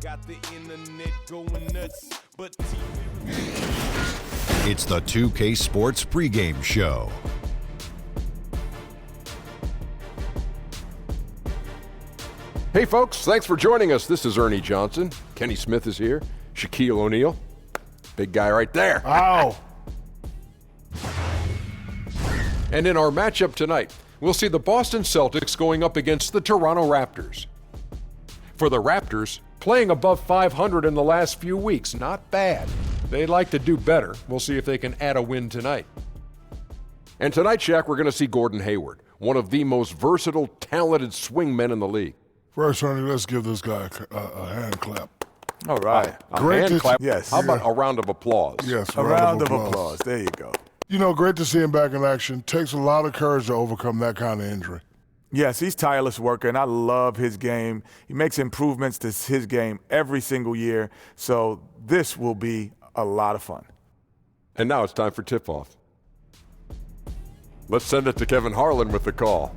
got the internet going nuts, but It's the 2K Sports pregame show. Hey folks, thanks for joining us. This is Ernie Johnson. Kenny Smith is here. Shaquille O'Neal. Big guy right there. Ow. And in our matchup tonight, we'll see the Boston Celtics going up against the Toronto Raptors. For the Raptors, playing above 500 in the last few weeks, not bad. They'd like to do better. We'll see if they can add a win tonight. And tonight, Shaq, we're going to see Gordon Hayward, one of the most versatile, talented swingmen in the league. First, Ernie, let's give this guy a hand clap. All right. A hand clap? Yes. How about a round of applause? Yes, A round of applause. There you go. You know, great to see him back in action. Takes a lot of courage to overcome that kind of injury. Yes, he's tireless worker, and I love his game. He makes improvements to his game every single year, so this will be a lot of fun. And now it's time for tip-off. Let's send it to Kevin Harlan with the call.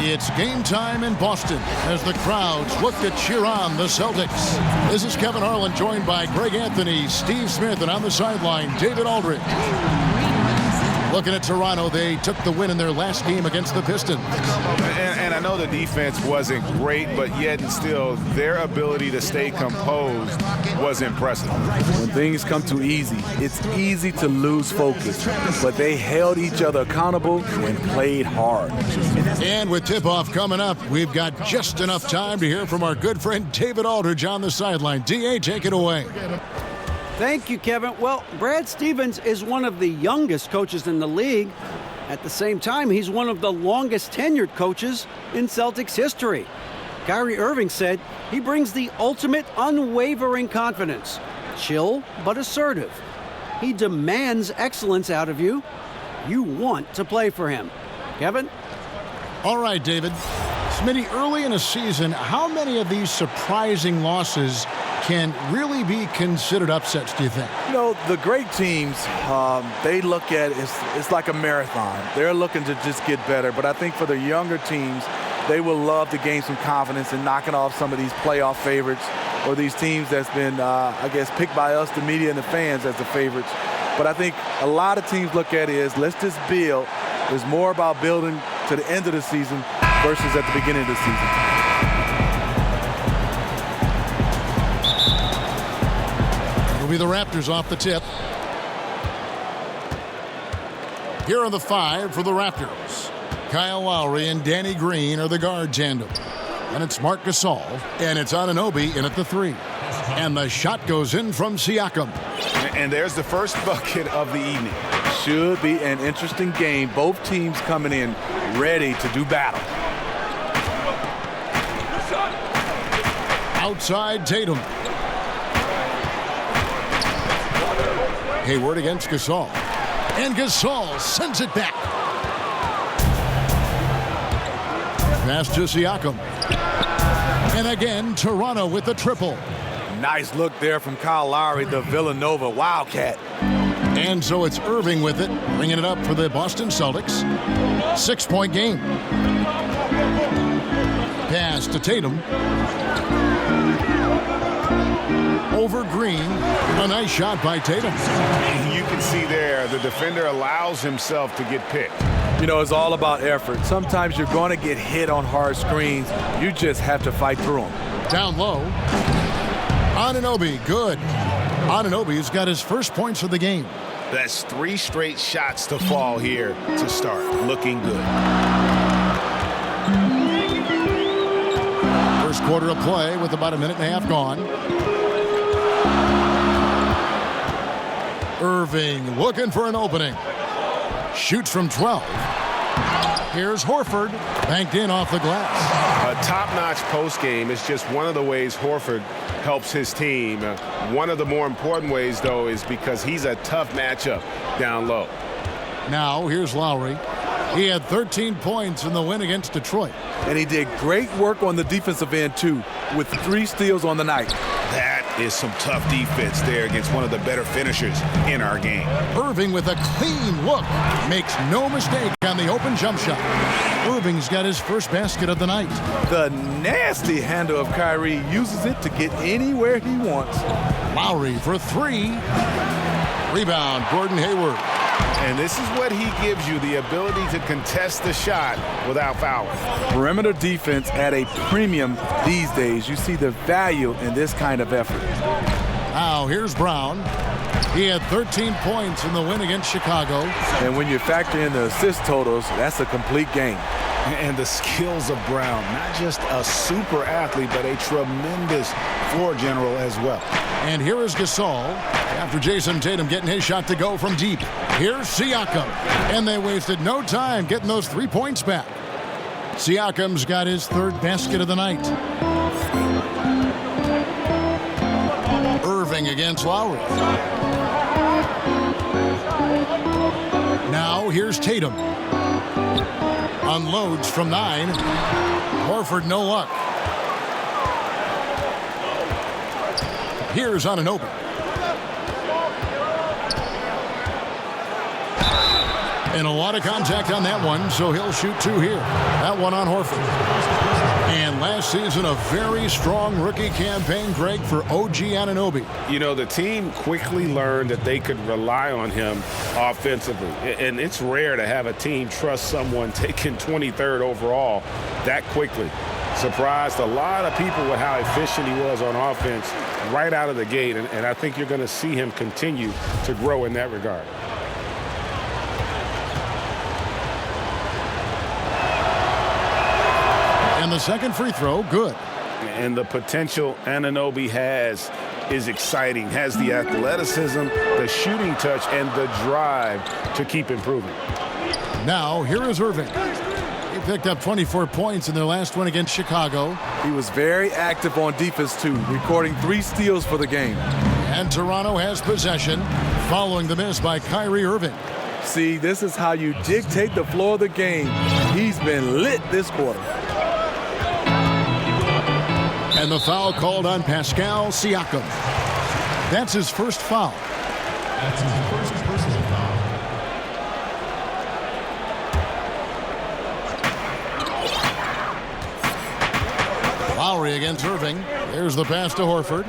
It's game time in Boston as the crowds look to cheer on the Celtics. This is Kevin Harlan, joined by Greg Anthony, Steve Smith, and on the sideline, David Aldridge. Looking at Toronto, they took the win in their last game against the Pistons. And I know the defense wasn't great, but yet and still, their ability to stay composed was impressive. When things come too easy, it's easy to lose focus, but they held each other accountable and played hard. And with tip-off coming up, we've got just enough time to hear from our good friend David Aldridge on the sideline. D.A., take it away. Thank you, Kevin. Well, Brad Stevens is one of the youngest coaches in the league. At the same time, he's one of the longest tenured coaches in Celtics history. Kyrie Irving said he brings the ultimate unwavering confidence. Chill but assertive. He demands excellence out of you. You want to play for him. Kevin? All right, David. Smitty, early in a season, how many of these surprising losses can really be considered upsets, do you think? You know, the great teams, they look at it, it's like a marathon. They're looking to just get better. But I think for the younger teams, they will love to gain some confidence in knocking off some of these playoff favorites or these teams that's been, I guess, picked by us, the media and the fans, as the favorites. But I think a lot of teams look at it as, let's just build. It's more about building to the end of the season versus at the beginning of the season. It'll be the Raptors off the tip. Here are the five for the Raptors. Kyle Lowry and Danny Green are the guard tandem. And it's Marc Gasol, and it's Anunoby in at the three. And the shot goes in from Siakam. And there's the first bucket of the evening. Should be an interesting game. Both teams coming in ready to do battle. Outside Tatum. Hayward against Gasol. And Gasol sends it back. Pass to Siakam. And again, Toronto with the triple. Nice look there from Kyle Lowry, the Villanova Wildcat. And so it's Irving with it, bringing it up for the Boston Celtics. 6-point game. Pass to Tatum. Over Green. A nice shot by Tatum. You can see there the defender allows himself to get picked. You know, it's all about effort. Sometimes you're going to get hit on hard screens. You just have to fight through them. Down low. Anunoby, good. Anunoby's got his first points of the game. That's 3 straight shots to fall here to start. Looking good. First quarter of play with about a minute and a half gone. Irving looking for an opening. Shoots from 12. Here's Horford, banked in off the glass. A top-notch post game is just one of the ways Horford helps his team. One of the more important ways, though, is because he's a tough matchup down low. Now, here's Lowry. He had 13 points in the win against Detroit. And he did great work on the defensive end, too, with 3 steals on the night. That is some tough defense there against one of the better finishers in our game. Irving with a clean look. Makes no mistake on the open jump shot. Irving's got his first basket of the night. The nasty handle of Kyrie uses it to get anywhere he wants. Lowry for three. Rebound, Gordon Hayward. And this is what he gives you, the ability to contest the shot without fouling. Perimeter defense at a premium these days. You see the value in this kind of effort. Now here's Brown. He had 13 points in the win against Chicago. And when you factor in the assist totals, that's a complete game. And the skills of Brown, not just a super athlete, but a tremendous floor general as well. And here is Gasol after Jason Tatum getting his shot to go from deep. Here's Siakam. And they wasted no time getting those 3 points back. Siakam's got his third basket of the night. Irving against Lowry. Now here's Tatum. Unloads from 9. Horford no luck. Here's Anunoby. And a lot of contact on that one, so he'll shoot 2 here. That one on Horford. And last season, a very strong rookie campaign, Greg, for OG Anunoby. You know, the team quickly learned that they could rely on him offensively. And it's rare to have a team trust someone taking 23rd overall that quickly. Surprised a lot of people with how efficient he was on offense right out of the gate. And I think you're going to see him continue to grow in that regard. And the second free throw, good. And the potential Anunoby has is exciting. Has the athleticism, the shooting touch, and the drive to keep improving. Now, here is Irving. He picked up 24 points in their last one against Chicago. He was very active on defense, too, recording 3 steals for the game. And Toronto has possession following the miss by Kyrie Irving. See, this is how you dictate the flow of the game. He's been lit this quarter. And the foul called on Pascal Siakam. That's his first foul. That's his first personal foul. Lowry against Irving. There's the pass to Horford.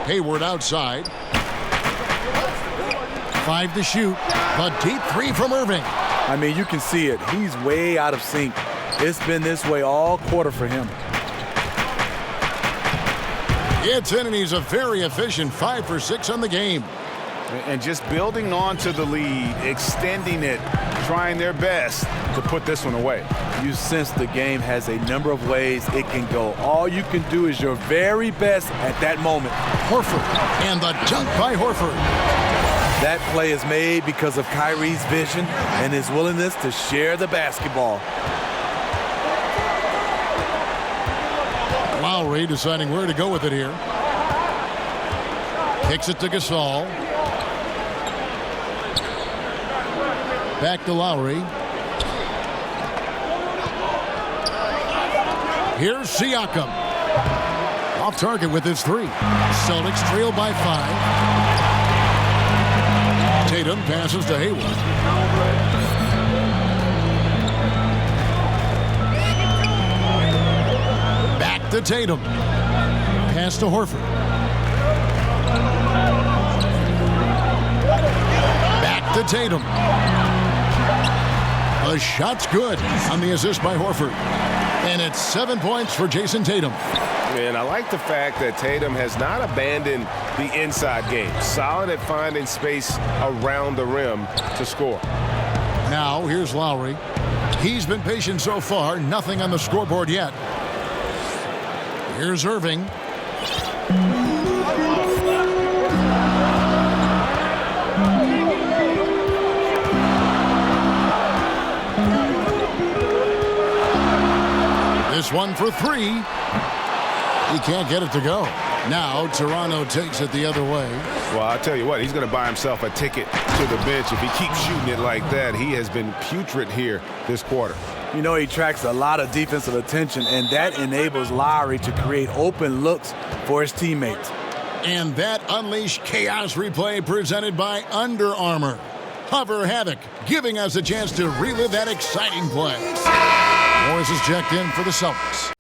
Hayward outside. 5 to shoot. A deep 3 from Irving. I mean, you can see it. He's way out of sync. It's been this way all quarter for him. It's in, and he's a very efficient 5 for 6 on the game. And just building on to the lead, extending it, trying their best to put this one away. You sense the game has a number of ways it can go. All you can do is your very best at that moment. Horford, and the dunk by Horford. That play is made because of Kyrie's vision and his willingness to share the basketball. Lowry deciding where to go with it here. Kicks it to Gasol. Back to Lowry. Here's Siakam. Off target with his 3. Celtics trail by 5. Tatum passes to Hayward. Back to Tatum. Pass to Horford. Back to Tatum. The shot's good on the assist by Horford. And it's 7 points for Jason Tatum. And I like the fact that Tatum has not abandoned the inside game. Solid at finding space around the rim to score. Now here's Lowry. He's been patient so far. Nothing on the scoreboard yet. Here's Irving. This one for 3. He can't get it to go. Now Toronto takes it the other way. Well, I'll tell you what, he's going to buy himself a ticket to the bench if he keeps shooting it like that. He has been putrid here this quarter. You know, he attracts a lot of defensive attention, and that enables Lowry to create open looks for his teammates. And that Unleash Chaos replay presented by Under Armour. Hover Havoc, giving us a chance to relive that exciting play. Morris is checked in for the Celtics.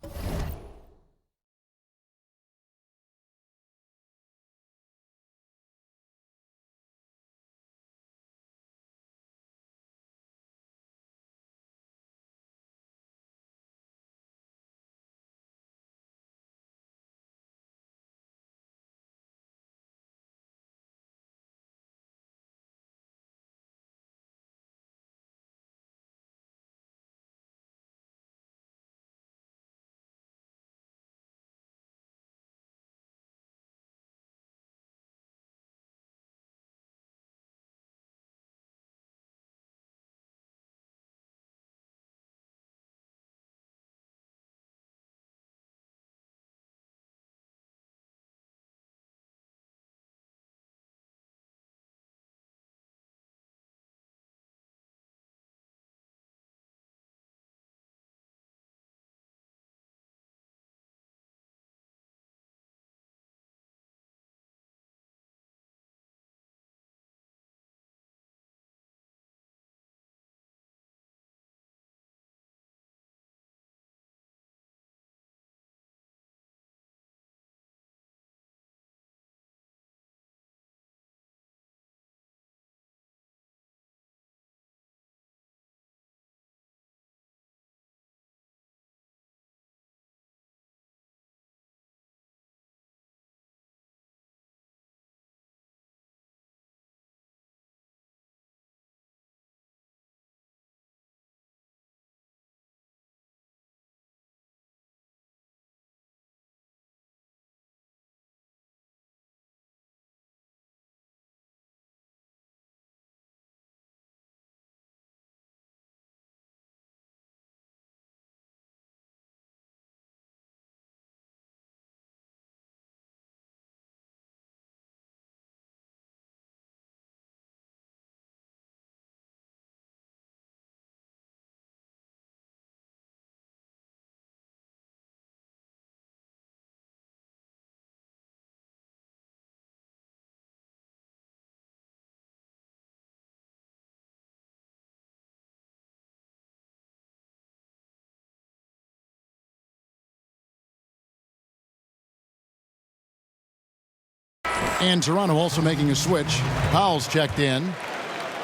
And Toronto also making a switch. Powell's checked in.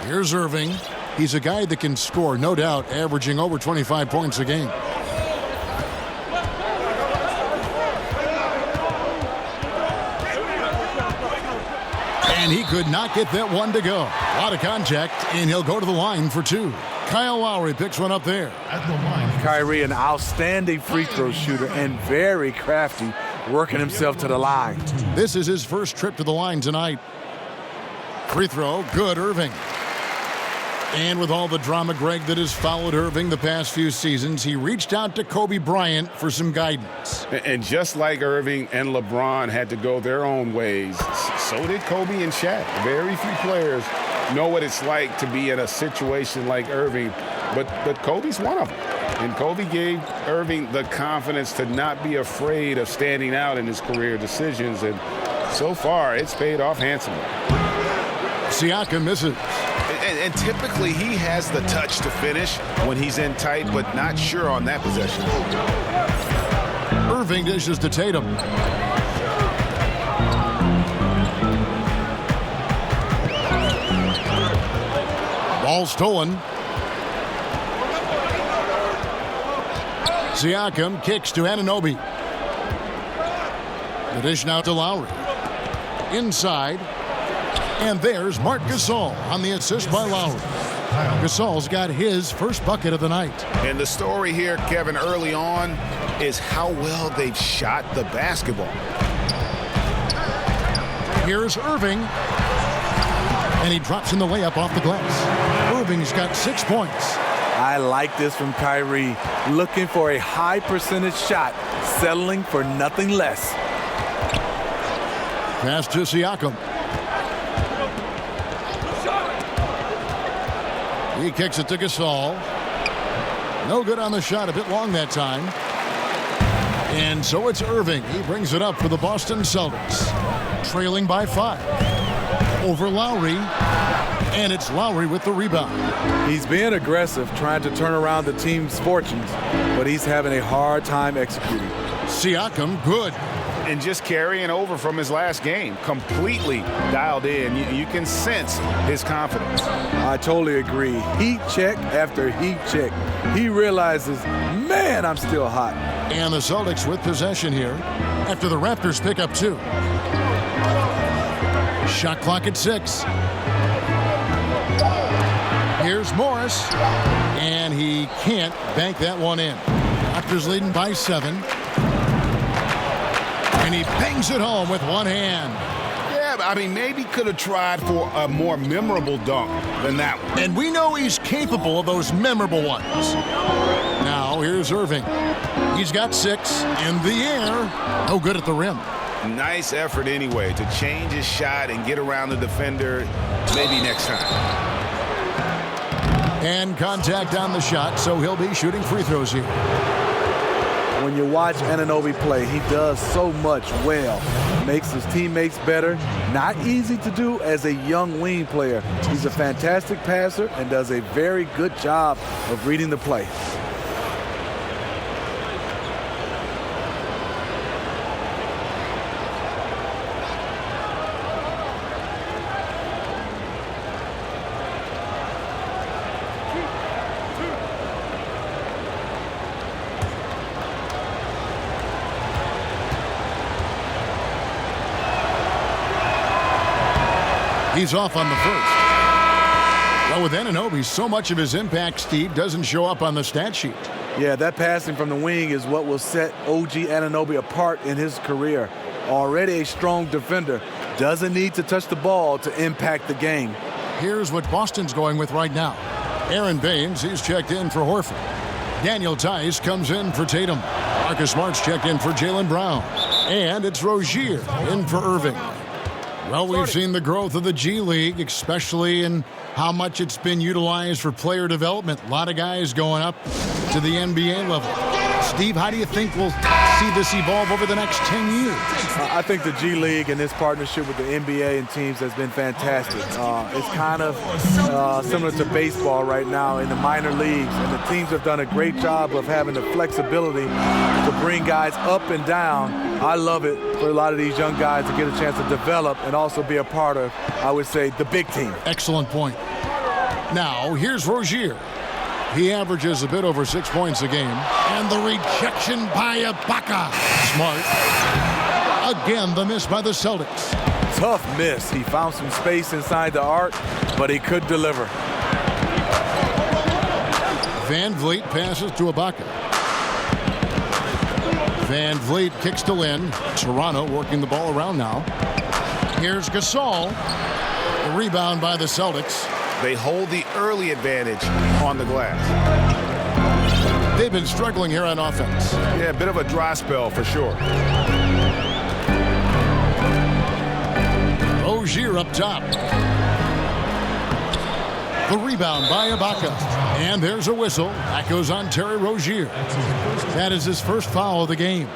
Here's Irving. He's a guy that can score, no doubt, averaging over 25 points a game. And he could not get that one to go. A lot of contact, and he'll go to the line for two. Kyle Lowry picks one up there. At the line. Kyrie, an outstanding free throw shooter and very crafty, working himself to the line. This is his first trip to the line tonight. Free throw, good, Irving. And with all the drama, Greg, that has followed Irving the past few seasons, he reached out to Kobe Bryant for some guidance. And just like Irving and LeBron had to go their own ways, so did Kobe and Shaq. Very few players know what it's like to be in a situation like Irving, but Kobe's one of them. And Kobe gave Irving the confidence to not be afraid of standing out in his career decisions, and so far it's paid off handsomely. Siakam misses. And typically he has the touch to finish when he's in tight, but not sure on that possession. Irving dishes to Tatum. Ball stolen. Siakam kicks to Anunoby. The dish now to Lowry. Inside. And there's Marc Gasol on the assist by Lowry. Gasol's got his first bucket of the night. And the story here, Kevin, early on is how well they've shot the basketball. Here's Irving. And he drops in the layup off the glass. Irving's got 6 points. I like this from Kyrie. Looking for a high percentage shot, settling for nothing less. Pass to Siakam. He kicks it to Gasol. No good on the shot. A bit long that time. And so it's Irving. He brings it up for the Boston Celtics. Trailing by 5. Over Lowry. And it's Lowry with the rebound. He's being aggressive, trying to turn around the team's fortunes, but he's having a hard time executing. Siakam, good. And just carrying over from his last game. Completely dialed in. You can sense his confidence. I totally agree. Heat check after heat check. He realizes, man, I'm still hot. And the Celtics with possession here after the Raptors pick up 2. Shot clock at 6. Here's Morris. And he can't bank that one in. Raptors leading by 7. And he bangs it home with one hand. Yeah, I mean, maybe could have tried for a more memorable dunk than that one. And we know he's capable of those memorable ones. Now, here's Irving. He's got 6 in the air. No good at the rim. Nice effort anyway to change his shot and get around the defender maybe next time. And contact on the shot, so he'll be shooting free throws here. When you watch Anunoby play, he does so much well. Makes his teammates better. Not easy to do as a young wing player. He's a fantastic passer and does a very good job of reading the play. He's off on the first. Well, with Anunoby, so much of his impact, Steve, doesn't show up on the stat sheet. Yeah, that passing from the wing is what will set OG Anunoby apart in his career. Already a strong defender. Doesn't need to touch the ball to impact the game. Here's what Boston's going with right now. Aaron Baines, he's checked in for Horford. Daniel Tice comes in for Tatum. Marcus Smart's checked in for Jaylen Brown. And it's Rozier in for Irving. Well, we've seen the growth of the G League, especially in how much it's been utilized for player development. A lot of guys going up to the NBA level. Steve, how do you think we'll see this evolve over the next 10 years? I think the G League and this partnership with the NBA and teams has been fantastic. It's kind of similar to baseball right now in the minor leagues, and the teams have done a great job of having the flexibility to bring guys up and down. I love it for a lot of these young guys to get a chance to develop and also be a part of, I would say, the big team. Excellent point. Now, here's Rozier. He averages a bit over 6 points a game. And the rejection by Ibaka. Smart. Again, the miss by the Celtics. Tough miss. He found some space inside the arc, but he could deliver. Van Vliet passes to Ibaka. Van Vliet kicks to Lynn. Toronto working the ball around now. Here's Gasol. The rebound by the Celtics. They hold the early advantage on the glass. They've been struggling here on offense. Yeah, a bit of a dry spell for sure. Rozier up top. The rebound by Ibaka. And there's a whistle. That goes on Terry Rozier. That is his first foul of the game.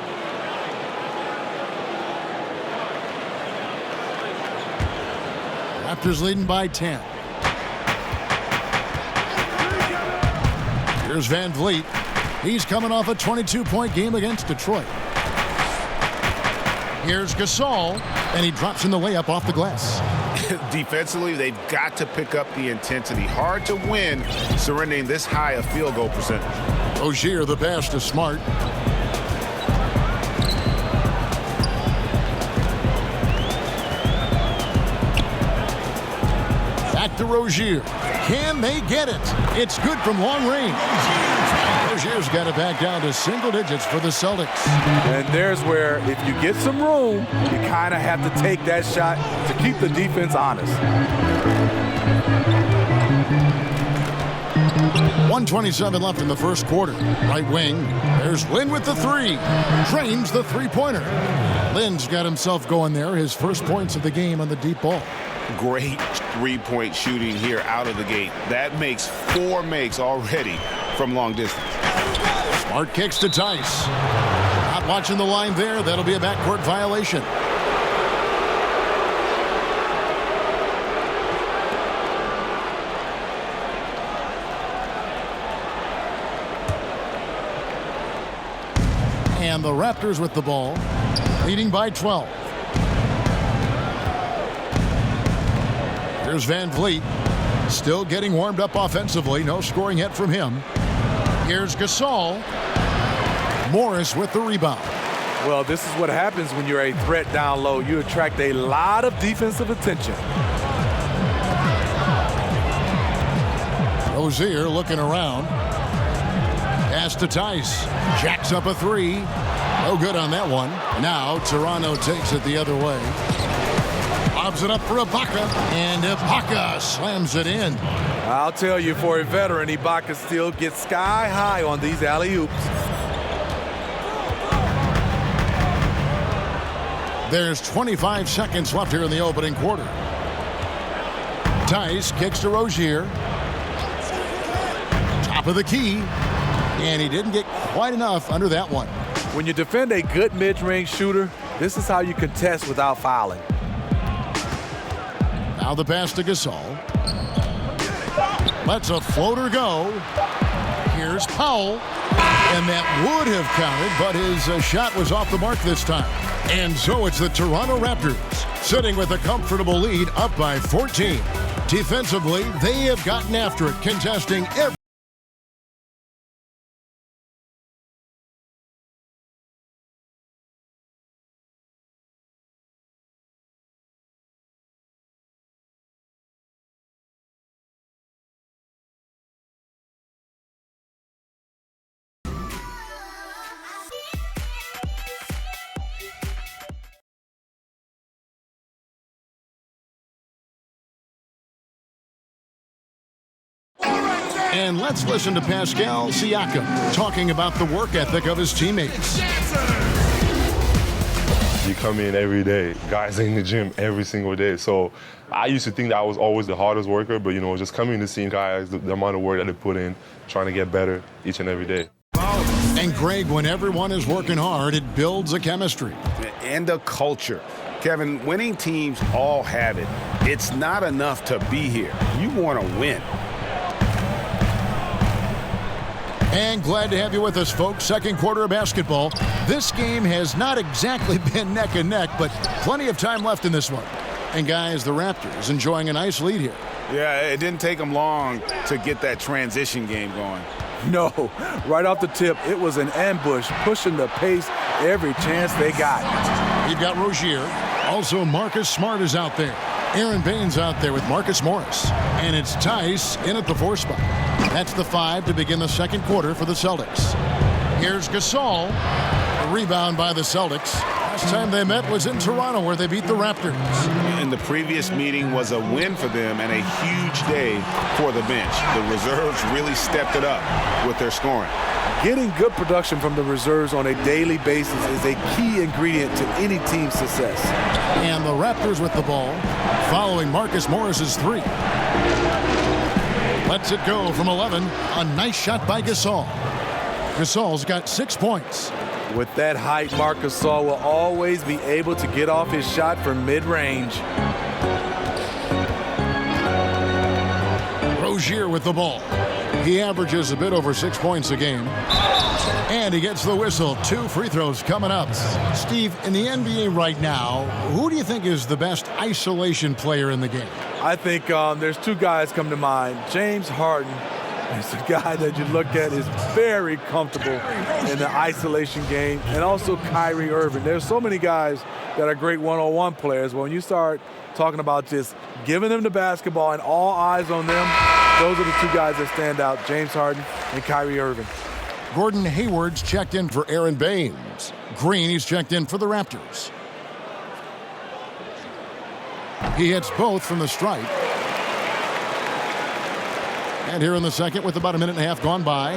Raptors leading by 10. Here's Van Vliet. He's coming off a 22-point game against Detroit. Here's Gasol, and he drops in the layup off the glass. Defensively, they've got to pick up the intensity. Hard to win surrendering this high a field goal percentage. Rozier, the pass to Smart. Back to Rozier. Can they get it? It's good from long range. Rozier's got it back down to single digits for the Celtics. And there's where if you get some room, you kind of have to take that shot to keep the defense honest. 1:27 left in the first quarter. Right wing. There's Lynn with the three. Drains the three-pointer. Lynn's got himself going there. His first points of the game on the deep ball. Great three-point shooting here out of the gate. That makes 4 makes already from long distance. Hart kicks to Tice. Not watching the line there. That'll be a backcourt violation. And the Raptors with the ball, leading by 12. Here's Van Vliet, still getting warmed up offensively. No scoring yet from him. Here's Gasol. Morris with the rebound. Well, this is what happens when you're a threat down low. You attract a lot of defensive attention. Rozier looking around. Pass to Tice. Jacks up a three. No good on that one. Now Toronto takes it the other way. Lobs it up for Ibaka. And Ibaka slams it in. I'll tell you, for a veteran, Ibaka still gets sky high on these alley-oops. There's 25 seconds left here in the opening quarter. Tice kicks to Rozier. Top of the key. And he didn't get quite enough under that one. When you defend a good mid-range shooter, this is how you contest without fouling. Now the pass to Gasol. Lets a floater go. Here's Powell. And that would have counted, but his shot was off the mark this time. And so it's the Toronto Raptors sitting with a comfortable lead, up by 14. Defensively, they have gotten after it, contesting every And let's listen to Pascal Siakam talking about the work ethic of his teammates. You come in every day. Guys in the gym every single day. So I used to think that I was always the hardest worker, but, just coming to seeing guys, the amount of work that they put in, trying to get better each and every day. And, Greg, when everyone is working hard, it builds a chemistry. And a culture. Kevin, winning teams all have it. It's not enough to be here. You want to win. And glad to have you with us, folks. Second quarter of basketball. This game has not exactly been neck and neck, but plenty of time left in this one. And, guys, the Raptors enjoying a nice lead here. Yeah, it didn't take them long to get that transition game going. No, right off the tip, it was an ambush, pushing the pace every chance they got. You've got Rozier. Also, Marcus Smart is out there. Aaron Baines out there with Marcus Morris. And it's Tice in at the 4 spot. That's the 5 to begin the second quarter for the Celtics. Here's Gasol. A rebound by the Celtics. Last time they met was in Toronto, where they beat the Raptors. And the previous meeting was a win for them and a huge day for the bench. The reserves really stepped it up with their scoring. Getting good production from the reserves on a daily basis is a key ingredient to any team's success. And the Raptors with the ball, following Marcus Morris's 3. Lets it go from 11. A nice shot by Gasol. Gasol's got 6 points. With that height, Marc Gasol will always be able to get off his shot from mid-range. Rozier with the ball. He averages a bit over 6 points a game. And he gets the whistle. 2 free throws coming up. Steve, in the NBA right now, who do you think is the best isolation player in the game? I think there's 2 guys come to mind. James Harden is a guy that you look at is very comfortable in the isolation game. And also Kyrie Irving. There's so many guys that are great one-on-one players. When you start talking about just giving them the basketball and all eyes on them, those are the 2 guys that stand out, James Harden and Kyrie Irving. Gordon Hayward's checked in for Aaron Baines. Green, he's checked in for the Raptors. He hits both from the stripe. And here in the second, with about a minute and a half gone by,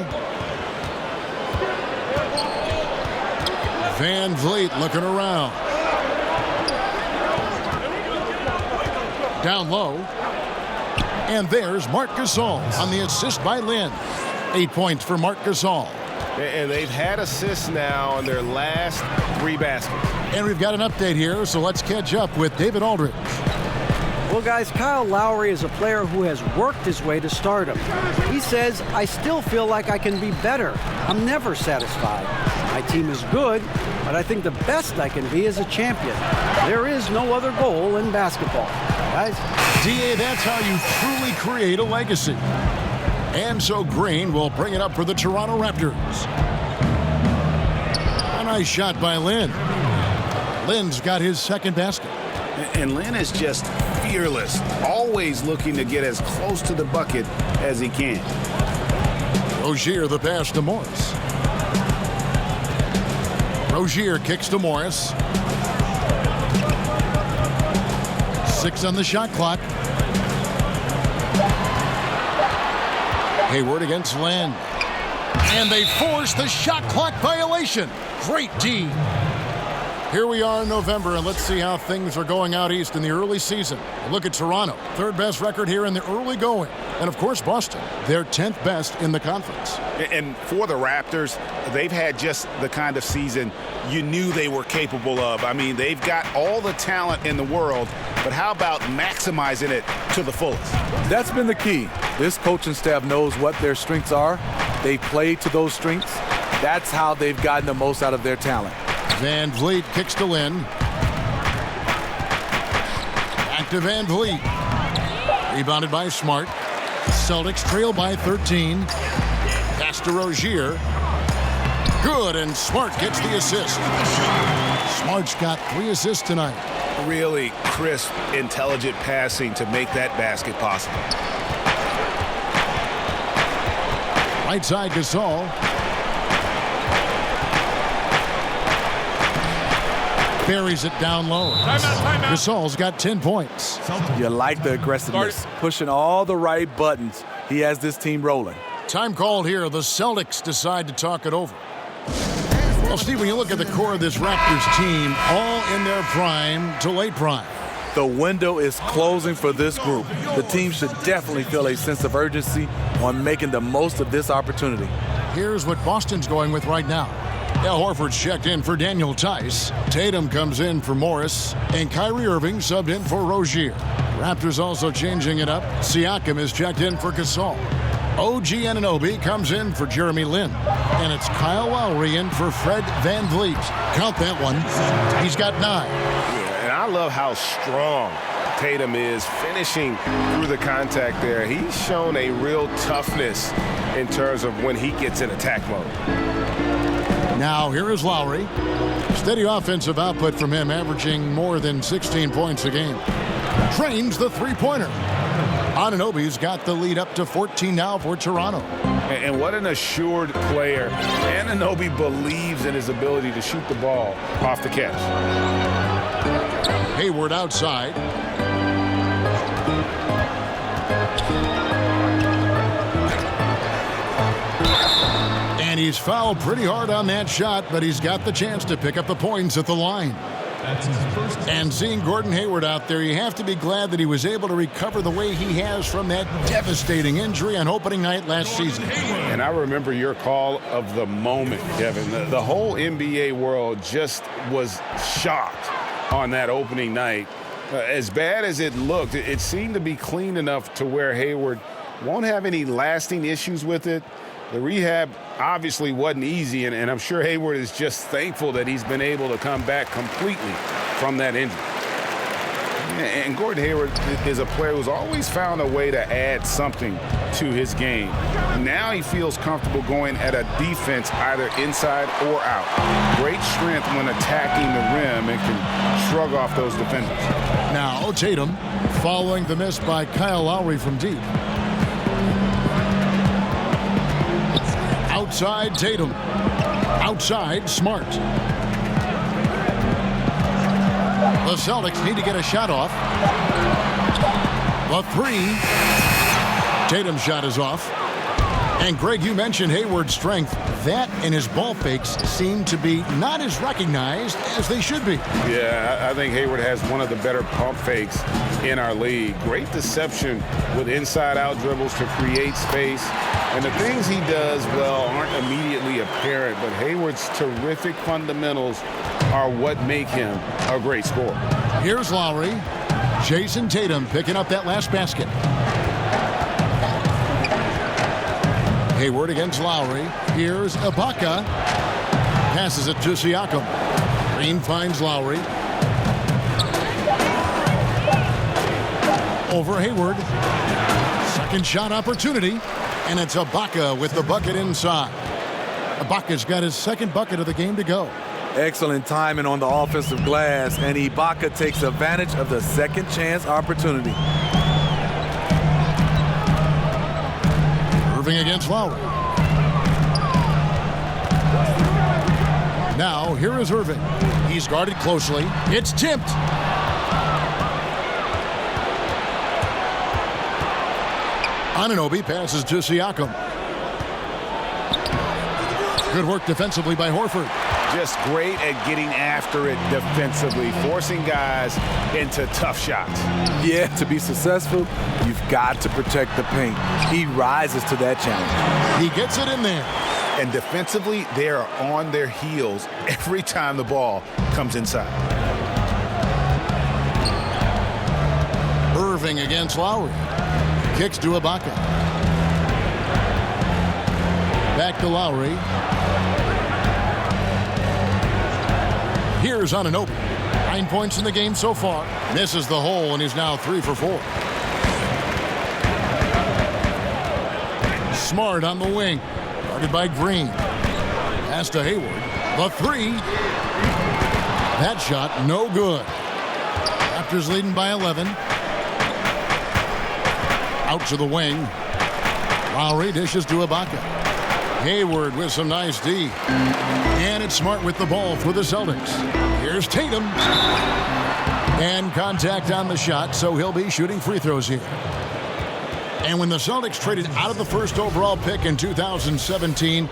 Van Vliet looking around. Down low. And there's Marc Gasol on the assist by Lynn. 8 points for Marc Gasol. And they've had assists now on their last 3 baskets. And we've got an update here, so let's catch up with David Aldridge. Well, guys, Kyle Lowry is a player who has worked his way to stardom. He says, I still feel like I can be better. I'm never satisfied. My team is good, but I think the best I can be is a champion. There is no other goal in basketball. Guys? DA, that's how you truly create a legacy. And so Green will bring it up for the Toronto Raptors. A nice shot by Lynn. Lynn's got his second basket. And Lynn is just fearless, always looking to get as close to the bucket as he can. Rozier the pass to Morris. Rozier kicks to Morris. 6 on the shot clock. Hayward against Lynn. And they force the shot clock violation. Great D. Here we are in November, and let's see how things are going out east in the early season. Look at Toronto, 3rd best record here in the early going. And, of course, Boston, they're 10th best in the conference. And for the Raptors, they've had just the kind of season you knew they were capable of. I mean, they've got all the talent in the world, but how about maximizing it to the fullest? That's been the key. This coaching staff knows what their strengths are. They play to those strengths. That's how they've gotten the most out of their talent. Van Vliet kicks to Lynn. Back to Van Vliet. Rebounded by Smart. Celtics trail by 13. Pass to Rozier. Good, and Smart gets the assist. Smart's got 3 assists tonight. Really crisp, intelligent passing to make that basket possible. Right side, Gasol. Buries it down low. Timeout. Gasol's got 10 points. You like the aggressiveness, pushing all the right buttons. He has this team rolling. Time called here. The Celtics decide to talk it over. Well, Steve, when you look at the core of this Raptors team, all in their prime to late prime. The window is closing for this group. The team should definitely feel a sense of urgency on making the most of this opportunity. Here's what Boston's going with right now. Al Horford's checked in for Daniel Tice. Tatum comes in for Morris. And Kyrie Irving subbed in for Rozier. Raptors also changing it up. Siakam is checked in for Gasol. OG Anunoby comes in for Jeremy Lin. And it's Kyle Lowry in for Fred Van Vliet. Count that one. He's got 9. Yeah, and I love how strong Tatum is finishing through the contact there. He's shown a real toughness in terms of when he gets in attack mode. Now here is Lowry. Steady offensive output from him, averaging more than 16 points a game. Trains the three-pointer. Anunoby's got the lead up to 14 now for Toronto. And what an assured player. Anunoby believes in his ability to shoot the ball off the catch. Hayward outside. And he's fouled pretty hard on that shot, but he's got the chance to pick up the points at the line. That's his first. And seeing Gordon Hayward out there, you have to be glad that he was able to recover the way he has from that devastating injury on opening night last season. And I remember your call of the moment, Kevin. The whole NBA world just was shocked on that opening night. As bad as it looked, it seemed to be clean enough to where Hayward won't have any lasting issues with it. The rehab obviously wasn't easy, and I'm sure Hayward is just thankful that he's been able to come back completely from that injury. And Gordon Hayward is a player who's always found a way to add something to his game. Now he feels comfortable going at a defense either inside or out. Great strength when attacking the rim and can shrug off those defenders. Now Tatum following the miss by Kyle Lowry from deep. Outside Tatum. Outside Smart. The Celtics need to get a shot off. The 3. Tatum's shot is off. And Greg, you mentioned Hayward's strength. That and his ball fakes seem to be not as recognized as they should be. Yeah, I think Hayward has one of the better pump fakes in our league. Great deception with inside-out dribbles to create space. And the things he does well aren't immediately apparent, but Hayward's terrific fundamentals are what make him a great scorer. Here's Lowry. Jason Tatum picking up that last basket. Hayward against Lowry. Here's Ibaka. Passes it to Siakam. Green finds Lowry. Over Hayward. Second shot opportunity. And it's Ibaka with the bucket inside. Ibaka's got his second bucket of the game to go. Excellent timing on the offensive glass, and Ibaka takes advantage of the second chance opportunity. Irving against Lowry. Now, here is Irving. He's guarded closely. It's tipped. Anunoby passes to Siakam. Good work defensively by Horford. Just great at getting after it defensively, forcing guys into tough shots. Yeah, to be successful, you've got to protect the paint. He rises to that challenge. He gets it in there. And defensively, they are on their heels every time the ball comes inside. Irving against Lowry. Kicks to Ibaka. Back to Lowry. Here's Anunoby. 9 points in the game so far. Misses the hole and is now 3 for 4. Smart on the wing. Guarded by Green. Pass to Hayward. The three. That shot no good. Raptors leading by 11. Out to the wing. Lowry dishes to Ibaka. Hayward with some nice D. And it's Smart with the ball for the Celtics. Here's Tatum. And contact on the shot, so he'll be shooting free throws here. And when the Celtics traded out of the first overall pick in 2017,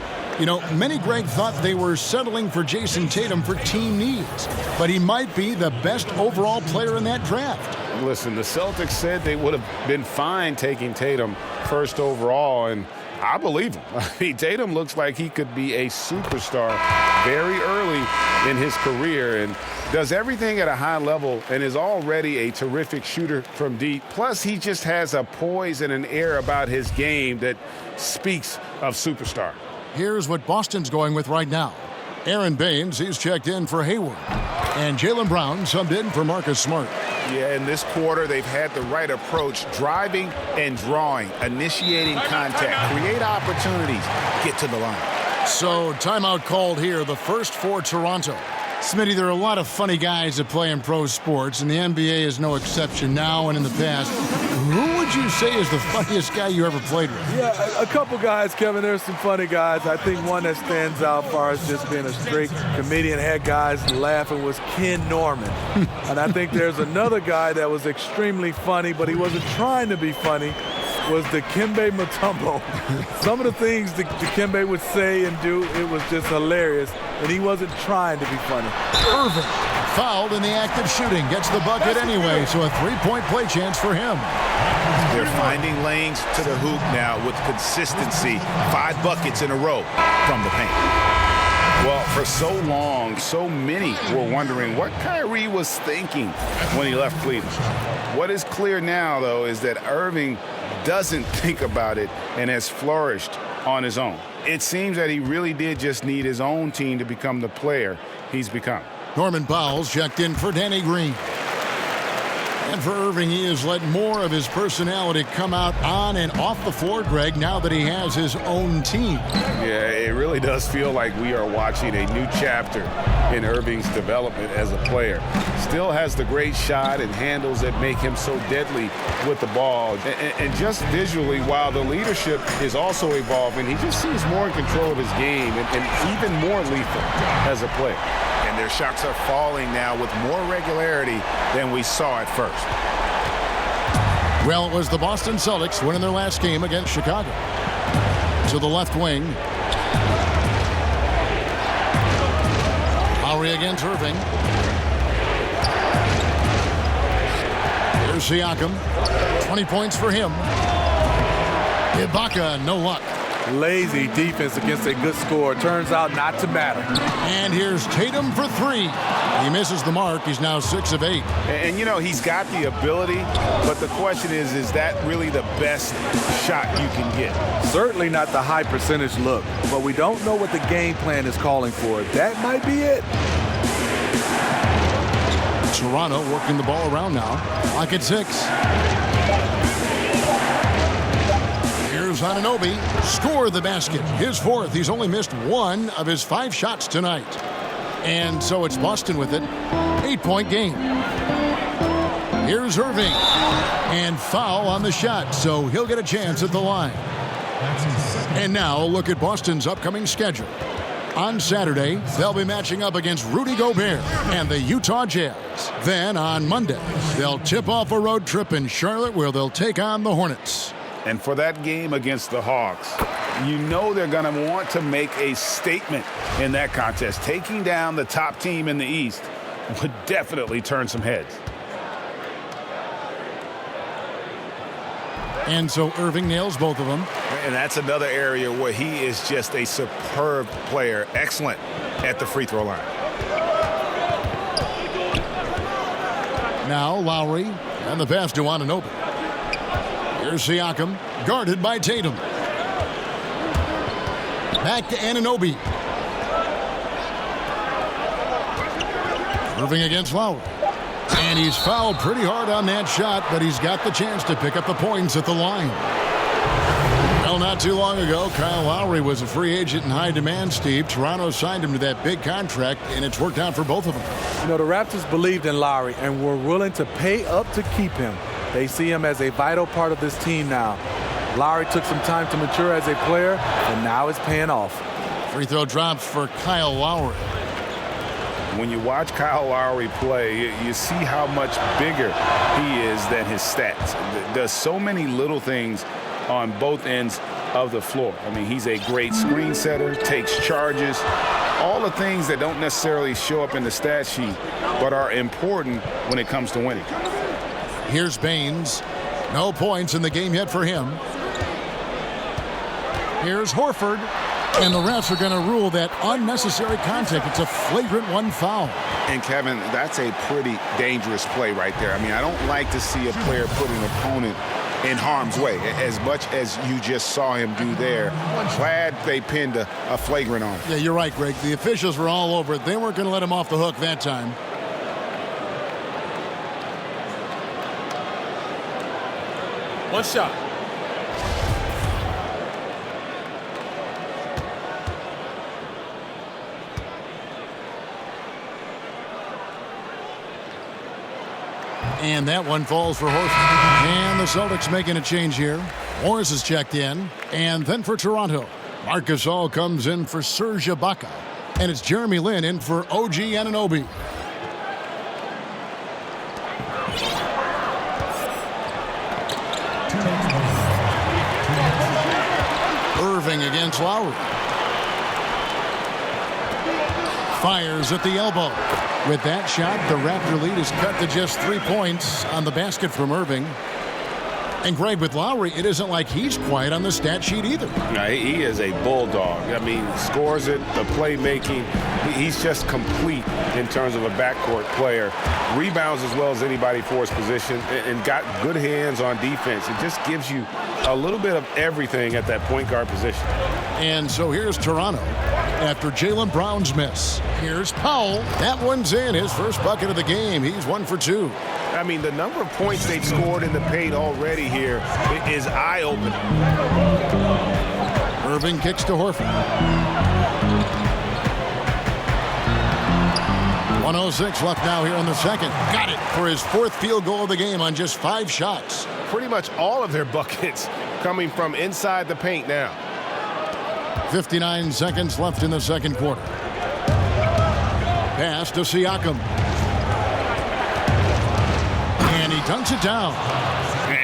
many, Greg, thought they were settling for Jason Tatum for team needs. But he might be the best overall player in that draft. Listen, the Celtics said they would have been fine taking Tatum first overall, and I believe him. I mean, Tatum looks like he could be a superstar very early in his career and does everything at a high level and is already a terrific shooter from deep. Plus, he just has a poise and an air about his game that speaks of superstar. Here's what Boston's going with right now. Aaron Baines, he's checked in for Hayward. And Jaylen Brown subbed in for Marcus Smart. Yeah, in this quarter, they've had the right approach, driving and drawing, initiating contact, create opportunities, get to the line. So, timeout called here, the first for Toronto. Smitty, there are a lot of funny guys that play in pro sports, and the NBA is no exception now and in the past. Who would you say is the funniest guy you ever played with? Yeah, a couple guys, Kevin. There's some funny guys. I think one that stands out as far as just being a straight comedian, had guys laughing, was Ken Norman. And I think there's another guy that was extremely funny, but he wasn't trying to be funny, was Dikembe Mutombo. Some of the things Dikembe would say and do, it was just hilarious, and he wasn't trying to be funny. Irving, fouled in the act of shooting, gets the bucket anyway, so a three-point play chance for him. They're finding lanes to the hoop now with consistency. 5 buckets in a row from the paint. Well, for so long, so many were wondering what Kyrie was thinking when he left Cleveland. What is clear now, though, is that Irving doesn't think about it and has flourished on his own. It seems that he really did just need his own team to become the player he's become. Norman Powell's checked in for Danny Green. And for Irving, he has let more of his personality come out on and off the floor, Greg, now that he has his own team. Yeah, it really does feel like we are watching a new chapter in Irving's development as a player. Still has the great shot and handles that make him so deadly with the ball. And just visually, while the leadership is also evolving, he just seems more in control of his game and even more lethal as a player. And their shots are falling now with more regularity than we saw at first. Well, it was the Boston Celtics winning their last game against Chicago. to the left wing. Lowry against Irving. Here's Siakam. 20 points for him. Ibaka, no luck. Lazy defense against a good score. Turns out not to matter. And here's Tatum for three. He misses the mark. He's now 6 of 8. And you know, he's got the ability, but the question is that really the best shot you can get? Certainly not the high percentage look, but we don't know what the game plan is calling for. That might be it. Toronto working the ball around now. Clock at 6. Here's Anunoby. Score the basket. His 4th. He's only missed 1 of his 5 shots tonight. And so it's Boston with it. 8-point game. Here's Irving. And foul on the shot, so he'll get a chance at the line. And now look at Boston's upcoming schedule. On Saturday, they'll be matching up against Rudy Gobert and the Utah Jazz. Then on Monday, they'll tip off a road trip in Charlotte where they'll take on the Hornets. And for that game against the Hawks, you know they're going to want to make a statement in that contest. Taking down the top team in the East would definitely turn some heads. And so Irving nails both of them. And that's another area where he is just a superb player. Excellent at the free throw line. Now Lowry and the pass to Anunoby. Here's Siakam, guarded by Tatum. Back to Anunoby. Irving against Lowry. And he's fouled pretty hard on that shot, but he's got the chance to pick up the points at the line. Well, not too long ago, Kyle Lowry was a free agent in high demand, Steve. Toronto signed him to that big contract, and it's worked out for both of them. You know, the Raptors believed in Lowry and were willing to pay up to keep him. They see him as a vital part of this team now. Lowry took some time to mature as a player, and now it's paying off. Free throw drops for Kyle Lowry. When you watch Kyle Lowry play, you see how much bigger he is than his stats. Does so many little things on both ends of the floor. I mean, he's a great screen setter, takes charges, all the things that don't necessarily show up in the stat sheet, but are important when it comes to winning. Here's Baines. No points in the game yet for him. Here's Horford. And the refs are going to rule that unnecessary contact. It's a flagrant 1 foul. And, Kevin, that's a pretty dangerous play right there. I mean, I don't like to see a player put an opponent in harm's way, as much as you just saw him do there. Glad they pinned a flagrant on him. Yeah, you're right, Greg. The officials were all over it. They weren't going to let him off the hook that time. One shot. And that one falls for Horford. And the Celtics making a change here. Morris is checked in. And then for Toronto, Marc Gasol comes in for Serge Ibaka. And it's Jeremy Lin in for OG Anunoby. Irving against Lowry. Fires at the elbow. With that shot, the Raptor lead is cut to just 3 points on the basket from Irving. And Greg, with Lowry, it isn't like he's quiet on the stat sheet either. No, he is a bulldog. I mean, scores it, the playmaking. He's just complete in terms of a backcourt player. Rebounds as well as anybody for his position and got good hands on defense. It just gives you a little bit of everything at that point guard position. And so here's Toronto after Jaylen Brown's miss. Here's Powell. That one's in. His first bucket of the game. He's 1 for 2. I mean, the number of points they've scored in the paint already here is eye-opening. Irving kicks to Horford. 1:06 left now here in the second. Got it for his 4th field goal of the game on just 5 shots. Pretty much all of their buckets coming from inside the paint now. 59 seconds left in the second quarter. Pass to Siakam. And he dunks it down.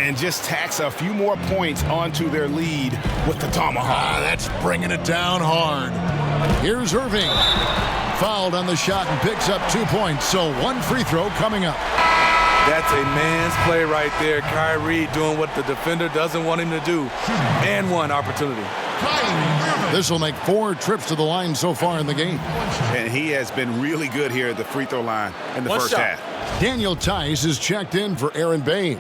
and just tacks a few more points onto their lead with the tomahawk. That's bringing it down hard. Here's Irving. Fouled on the shot and picks up 2 points, so one free throw coming up. That's a man's play right there. Kyrie doing what the defender doesn't want him to do. And one opportunity. This will make 4 trips to the line so far in the game. And he has been really good here at the free throw line in the first half. Daniel Tice is checked in for Aaron Baines.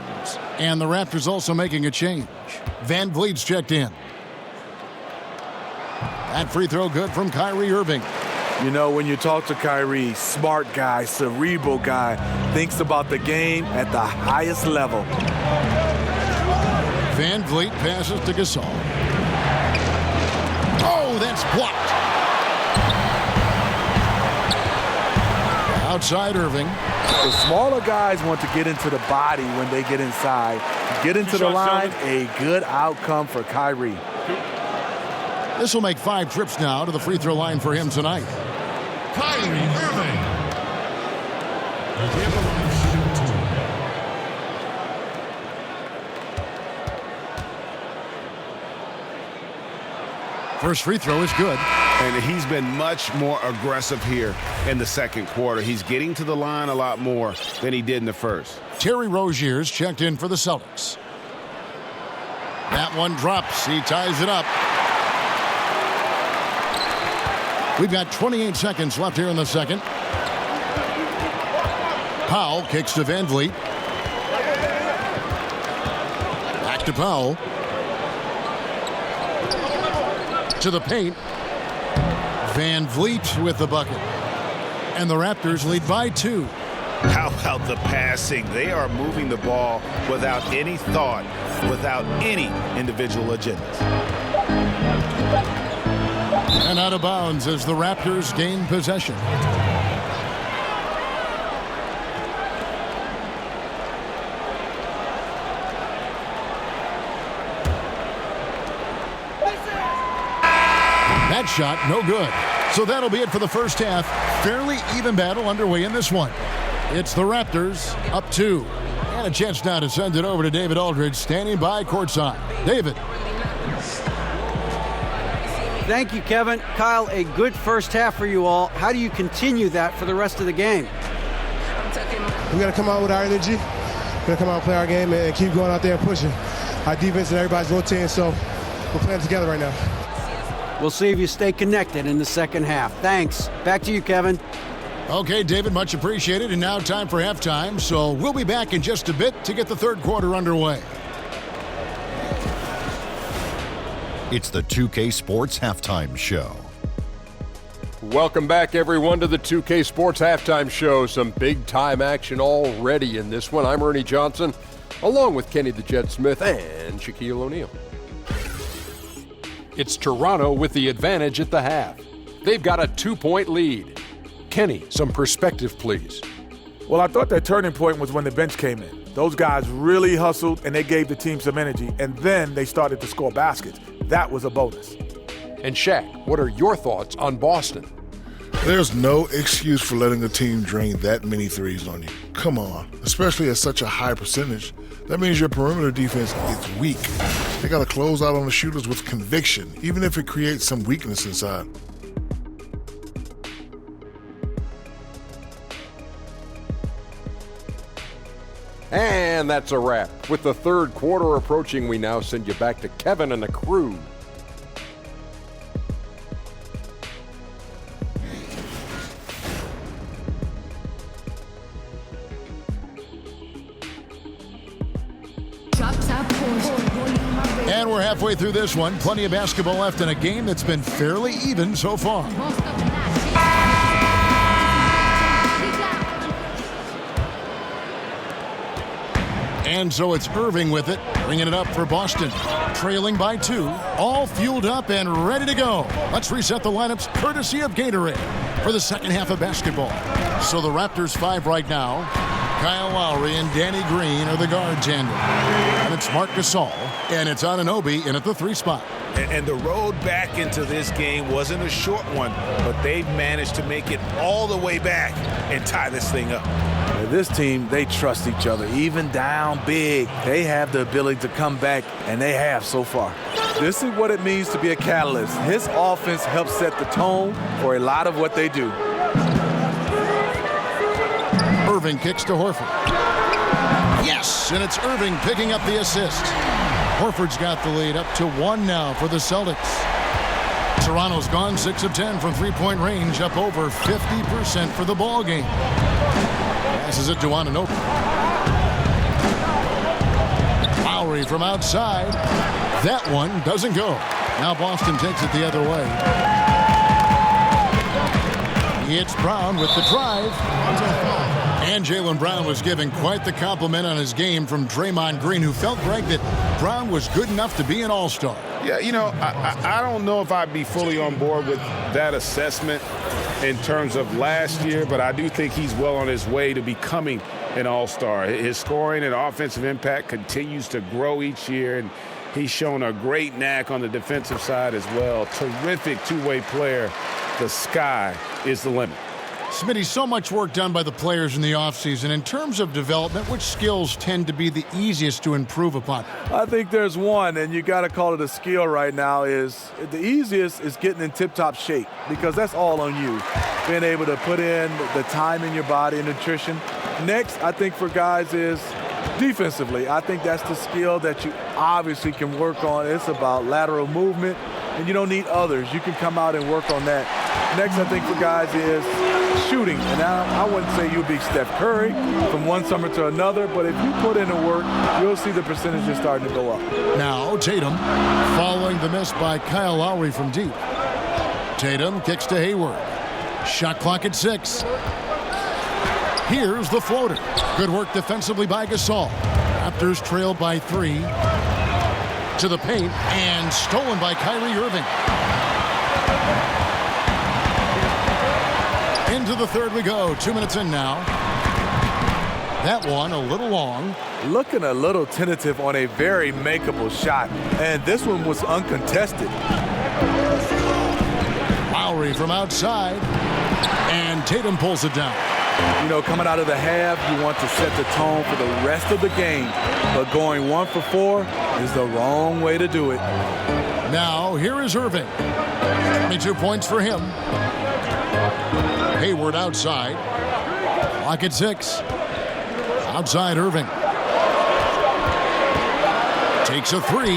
And the Raptors also making a change. Van Vliet's checked in. That free throw good from Kyrie Irving. You know, when you talk to Kyrie, smart guy, cerebral guy, thinks about the game at the highest level. Van Vliet passes to Gasol. Oh, that's blocked. Outside Irving. The smaller guys want to get into the body when they get inside. Get into the line, a good outcome for Kyrie. This will make 5 trips now to the free throw line for him tonight. Kyrie Irving. First free throw is good. And he's been much more aggressive here in the second quarter. He's getting to the line a lot more than he did in the first. Terry Rozier's checked in for the Celtics. That one drops. He ties it up. We've got 28 seconds left here in the second. Powell kicks to Van Vliet. Back to Powell. To the paint. Van Vliet with the bucket. And the Raptors lead by 2. How about the passing? They are moving the ball without any thought, without any individual agendas. And out of bounds as the Raptors gain possession. That shot, no good. So that'll be it for the first half. Fairly even battle underway in this one. It's the Raptors up 2. And a chance now to send it over to David Aldridge, standing by courtside. David. Thank you, Kevin. Kyle, a good first half for you all. How do you continue that for the rest of the game? We got to come out with our energy. We're going to come out and play our game and keep going out there and pushing. Our defense and everybody's rotating, so we're playing together right now. We'll see if you stay connected in the second half. Thanks. Back to you, Kevin. Okay, David, much appreciated. And now time for halftime. So we'll be back in just a bit to get the third quarter underway. It's the 2K Sports Halftime Show. Welcome back, everyone, to the 2K Sports Halftime Show. Some big-time action already in this one. I'm Ernie Johnson, along with Kenny the Jet Smith and Shaquille O'Neal. It's Toronto with the advantage at the half. They've got a 2-point lead. Kenny, some perspective, please. Well, I thought that turning point was when the bench came in. Those guys really hustled, and they gave the team some energy, and then they started to score baskets. That was a bonus. And Shaq, what are your thoughts on Boston? There's no excuse for letting a team drain that many threes on you. Come on, especially at such a high percentage. That means your perimeter defense is weak. They got to close out on the shooters with conviction, even if it creates some weakness inside. And that's a wrap. With the third quarter approaching, we now send you back to Kevin and the crew. And we're halfway through this one. Plenty of basketball left in a game that's been fairly even so far. And so it's Irving with it, bringing it up for Boston. Trailing by 2, all fueled up and ready to go. Let's reset the lineups courtesy of Gatorade for the second half of basketball. So the Raptors 5 right now. Kyle Lowry and Danny Green are the guard tandem. And it's Marc Gasol, and it's Anunoby in at the 3 spot. And the road back into this game wasn't a short one, but they've managed to make it all the way back and tie this thing up. This team, they trust each other. Even down big, they have the ability to come back, and they have so far. This is what it means to be a catalyst. His offense helps set the tone for a lot of what they do. Irving kicks to Horford. Yes, and it's Irving picking up the assist. Horford's got the lead up to 1 now for the Celtics. Toronto's gone 6 of 10 from three-point range, up over 50% for the ball game. Passes it to Anunoby. Lowry from outside. That one doesn't go. Now Boston takes it the other way. It's Brown with the drive. And Jaylen Brown was giving quite the compliment on his game from Draymond Green, who felt, Greg, that Brown was good enough to be an all-star. Yeah, you know, I don't know if I'd be fully on board with that assessment in terms of last year, but I do think he's well on his way to becoming an all-star. His scoring and offensive impact continues to grow each year, and he's shown a great knack on the defensive side as well. Terrific two-way player. The sky is the limit. Smitty, so much work done by the players in the offseason. In terms of development, which skills tend to be the easiest to improve upon? I think there's one, and you got to call it a skill right now, is the easiest is getting in tip-top shape, because that's all on you. Being able to put in the time in your body and nutrition. Next, I think for guys is defensively. I think that's the skill that you obviously can work on. It's about lateral movement, and you don't need others. You can come out and work on that. Next, I think for guys is shooting. And I wouldn't say you'll be Steph Curry from one summer to another, but if you put in the work, you'll see the percentages starting to go up. Now Tatum following the miss by Kyle Lowry from deep. Tatum kicks to Hayward. Shot clock at 6. Here's the floater. Good work defensively by Gasol. Raptors trail by 3. To the paint and stolen by Kyrie Irving. Into the third we go. 2 minutes in now. That one a little long. Looking a little tentative on a very makeable shot. And this one was uncontested. Lowry from outside. And Tatum pulls it down. You know, coming out of the half, you want to set the tone for the rest of the game. But going 1 for 4 is the wrong way to do it. Now, here is Irving. 22 points for him. Hayward outside. Clock at 6. Outside Irving. Takes a 3.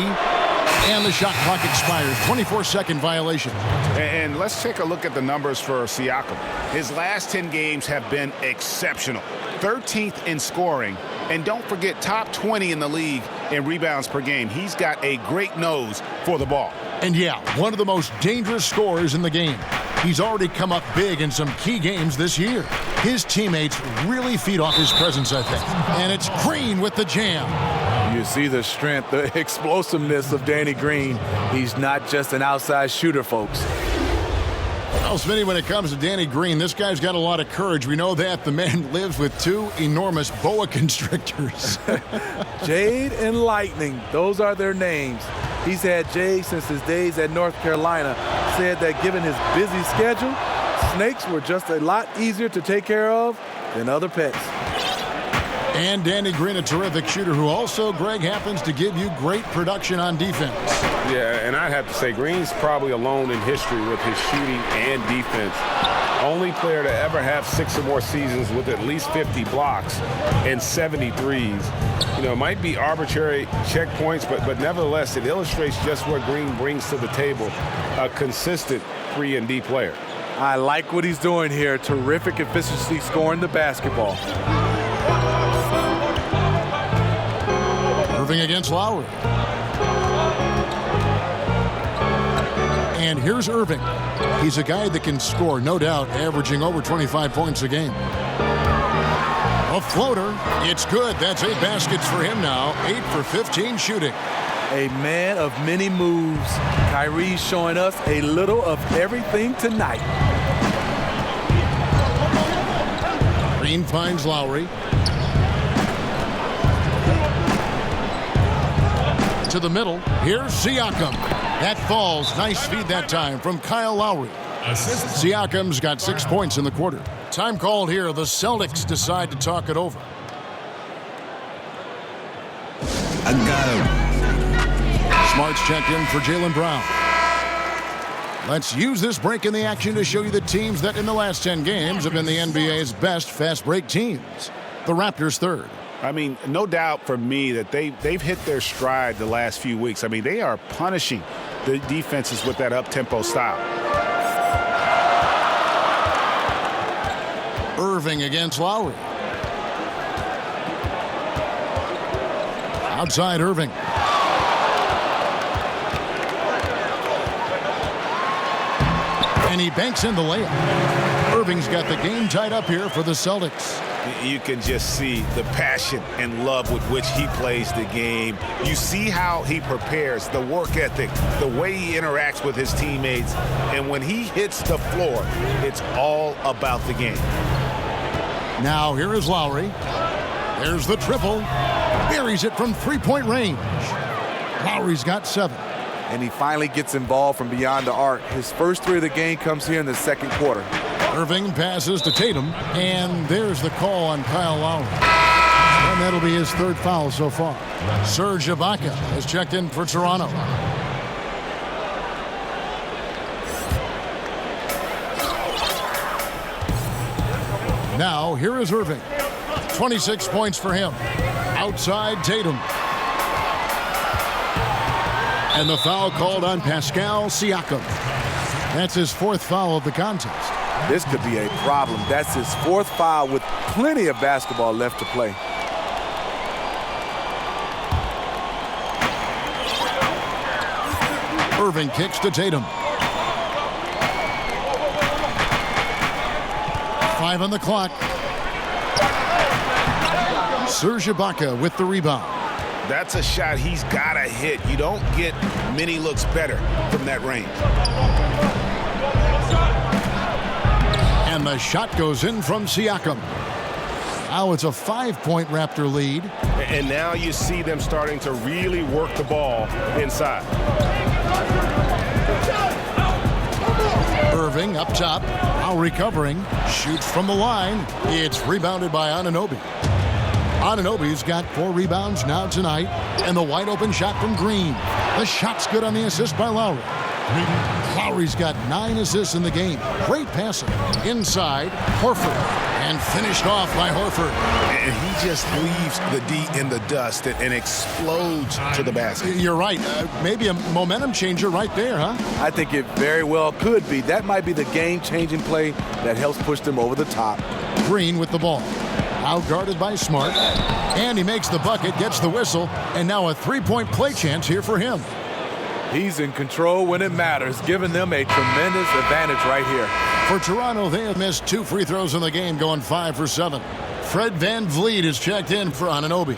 And the shot clock expires. 24-second violation. And let's take a look at the numbers for Siakam. His last 10 games have been exceptional. 13th in scoring. And don't forget, top 20 in the league in rebounds per game. He's got a great nose for the ball. And yeah, one of the most dangerous scorers in the game. He's already come up big in some key games this year. His teammates really feed off his presence, I think. And it's Green with the jam. You see the strength, the explosiveness of Danny Green. He's not just an outside shooter, folks. Well, Smitty, when it comes to Danny Green, this guy's got a lot of courage. We know that. The man lives with 2 enormous boa constrictors. Jade and Lightning, those are their names. He's had Jade since his days at North Carolina. Said that given his busy schedule, snakes were just a lot easier to take care of than other pets. And Danny Green, a terrific shooter who also, Greg, happens to give you great production on defense. Yeah, and I'd have to say Green's probably alone in history with his shooting and defense. Only player to ever have 6 or more seasons with at least 50 blocks and 73s. You know, it might be arbitrary checkpoints, but nevertheless, it illustrates just what Green brings to the table. A consistent 3-and-D player. I like what he's doing here. Terrific efficiency scoring the basketball. Irving against Lowry. And here's Irving. He's a guy that can score, no doubt, averaging over 25 points a game. A floater. It's good. That's 8 baskets for him now. 8 for 15 shooting. A man of many moves. Kyrie's showing us a little of everything tonight. Green finds Lowry. To the middle. Here's Siakam. That falls. Nice feed that time from Kyle Lowry. Siakam's got 6 points in the quarter. Time called here. The Celtics decide to talk it over. I got him. Smart's checked in for Jaylen Brown. Let's use this break in the action to show you the teams that in the last 10 games have been the NBA's best fast break teams. The Raptors third. I mean, no doubt for me that they've hit their stride the last few weeks. I mean, they are punishing the defenses with that up-tempo style. Irving against Lowry. Outside Irving. And he banks in the layup. Irving's got the game tied up here for the Celtics. You can just see the passion and love with which he plays the game. You see how he prepares, the work ethic, the way he interacts with his teammates. And when he hits the floor, it's all about the game. Now here is Lowry. There's the triple. Buries it from three-point range. Lowry's got 7. And he finally gets involved from beyond the arc. His first 3 of the game comes here in the second quarter. Irving passes to Tatum, and there's the call on Kyle Lowry. And that'll be his 3rd foul so far. Serge Ibaka has checked in for Toronto. Now, here is Irving. 26 points for him. Outside Tatum. And the foul called on Pascal Siakam. That's his 4th foul of the contest. This could be a problem. That's his 4th foul with plenty of basketball left to play. Irving kicks to Tatum. 5 on the clock. Serge Ibaka with the rebound. That's a shot he's got to hit. You don't get many looks better from that range. And the shot goes in from Siakam. Now it's a 5-point Raptor lead. And now you see them starting to really work the ball inside. Irving up top, now recovering, shoots from the line. It's rebounded by Anunoby. Anunoby's got 4 rebounds now tonight, and the wide open shot from Green. The shot's good on the assist by Lowry. Lowry's got 9 assists in the game. Great passing. Inside, Horford. And finished off by Horford. And he just leaves the D in the dust and explodes to the basket. You're right. Maybe a momentum changer right there, huh? I think it very well could be. That might be the game-changing play that helps push them over the top. Green with the ball. Outguarded by Smart. And he makes the bucket, gets the whistle, and now a 3-point play chance here for him. He's in control when it matters, giving them a tremendous advantage right here. For Toronto, they have missed 2 free throws in the game, going 5 for 7. Fred VanVleet is checked in for Anunoby.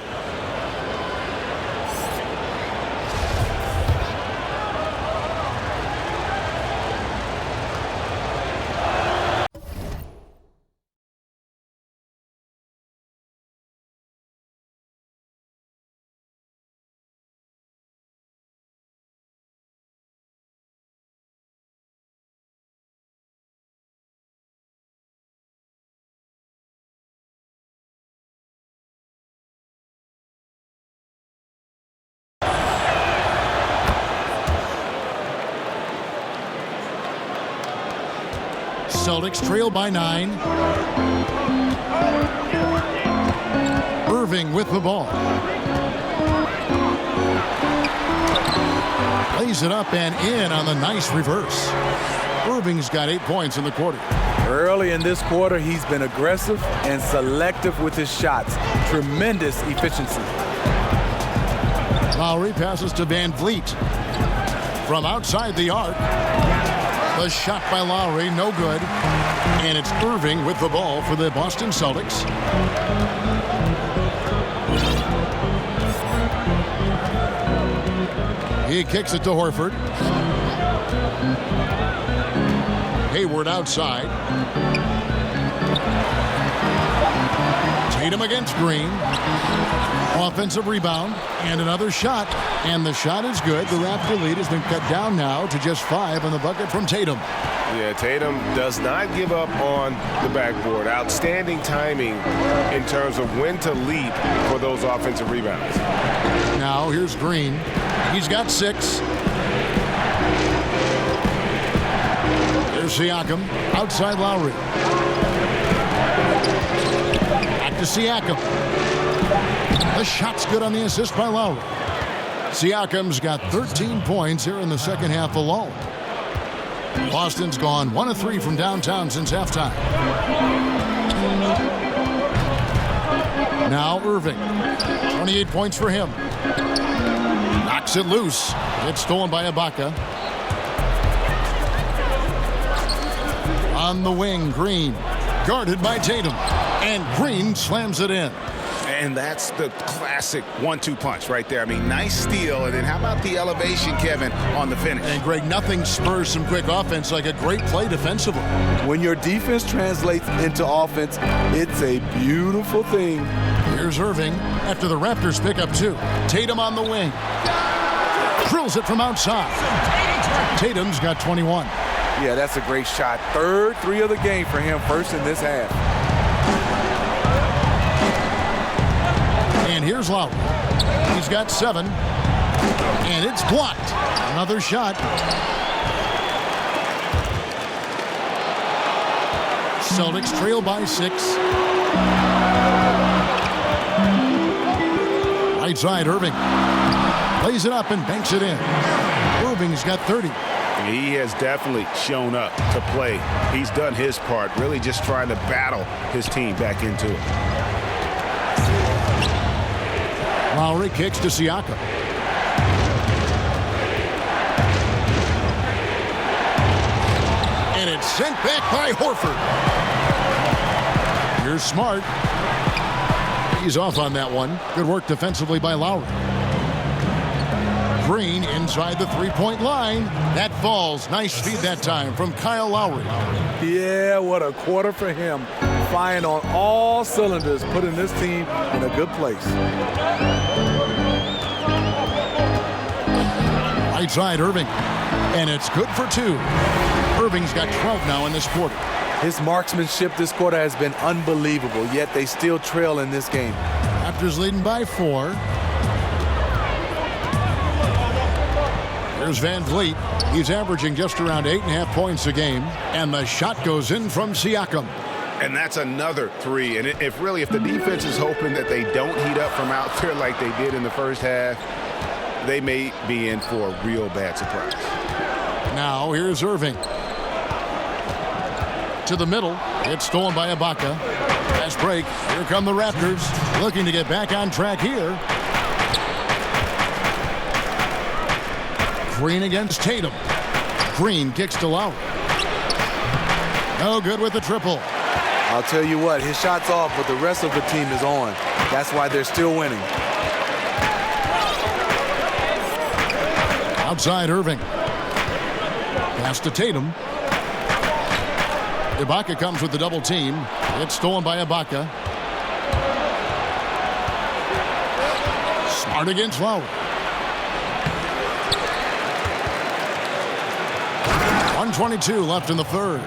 Celtics trail by 9. Irving with the ball. Lays it up and in on the nice reverse. Irving's got 8 points in the quarter. Early in this quarter, he's been aggressive and selective with his shots. Tremendous efficiency. Lowry passes to VanVleet. From outside the arc. The shot by Lowry, no good. And it's Irving with the ball for the Boston Celtics. He kicks it to Horford. Hayward outside. Tatum against Green. Offensive rebound and another shot. And the shot is good. The Raptor lead has been cut down now to just 5 on the bucket from Tatum. Yeah, Tatum does not give up on the backboard. Outstanding timing in terms of when to leap for those offensive rebounds. Now here's Green. He's got 6. There's Siakam. Outside Lowry. Back to Siakam. The shot's good on the assist by Lowry. Siakam's got 13 points here in the second half alone. Boston's gone 1 of 3 from downtown since halftime. Now Irving. 28 points for him. Knocks it loose. It's stolen by Ibaka. On the wing, Green. Guarded by Tatum. And Green slams it in. And that's the classic 1-2 punch right there. I mean, nice steal. And then how about the elevation, Kevin, on the finish? And, Greg, nothing spurs some quick offense like a great play defensively. When your defense translates into offense, it's a beautiful thing. Here's Irving after the Raptors pick up 2. Tatum on the wing. Drills it from outside. Tatum's got 21. Yeah, that's a great shot. Third 3 of the game for him, first in this half. And here's Lowry. He's got 7. And it's blocked. Another shot. Celtics trail by 6. Right side, Irving. Lays it up and banks it in. Irving's got 30. He has definitely shown up to play. He's done his part, really just trying to battle his team back into it. Lowry kicks to Siakam. And it's sent back by Horford. Here's Smart. He's off on that one. Good work defensively by Lowry. Green inside the three-point line. That falls. Nice speed that time from Kyle Lowry. Yeah, what a quarter for him. Firing on all cylinders, putting this team in a good place. Right side, Irving. And it's good for 2. Irving's got 12 now in this quarter. His marksmanship this quarter has been unbelievable, yet they still trail in this game. Raptors leading by 4. Here's Van Vliet. He's averaging just around 8.5 points a game. And the shot goes in from Siakam. And that's another 3. And if the defense is hoping that they don't heat up from out there like they did in the first half, they may be in for a real bad surprise. Now here's Irving. To the middle. It's stolen by Ibaka. Fast break. Here come the Raptors. Looking to get back on track here. Green against Tatum. Green kicks to Lowry. No good with the triple. I'll tell you what, his shot's off, but the rest of the team is on. That's why they're still winning. Outside Irving. Pass to Tatum. Ibaka comes with the double team. It's stolen by Ibaka. Smart against Lowry. 1:22 left in the third.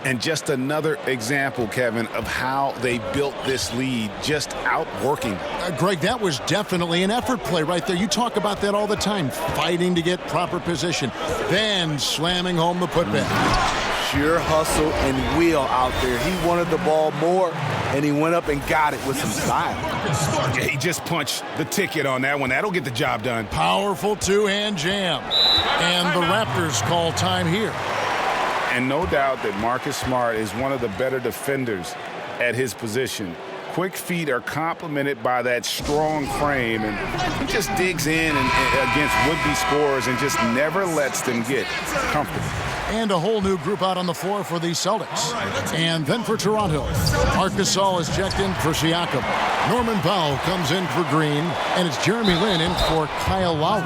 And just another example, Kevin, of how they built this lead, just outworking. Greg, that was definitely an effort play right there. You talk about that all the time, fighting to get proper position, then slamming home the putback. Sheer hustle and will out there. He wanted the ball more, and he went up and got it with some style. Yeah, he just punched the ticket on that one. That'll get the job done. Powerful two-hand jam. And the Raptors call time here. And no doubt that Marcus Smart is one of the better defenders at his position. Quick feet are complemented by that strong frame, and he just digs in against would-be scorers and just never lets them get comfortable. And a whole new group out on the floor for the Celtics. And then for Toronto, Marc Gasol is checked in for Siakam. Norman Powell comes in for Green, and it's Jeremy Lin in for Kyle Lowry.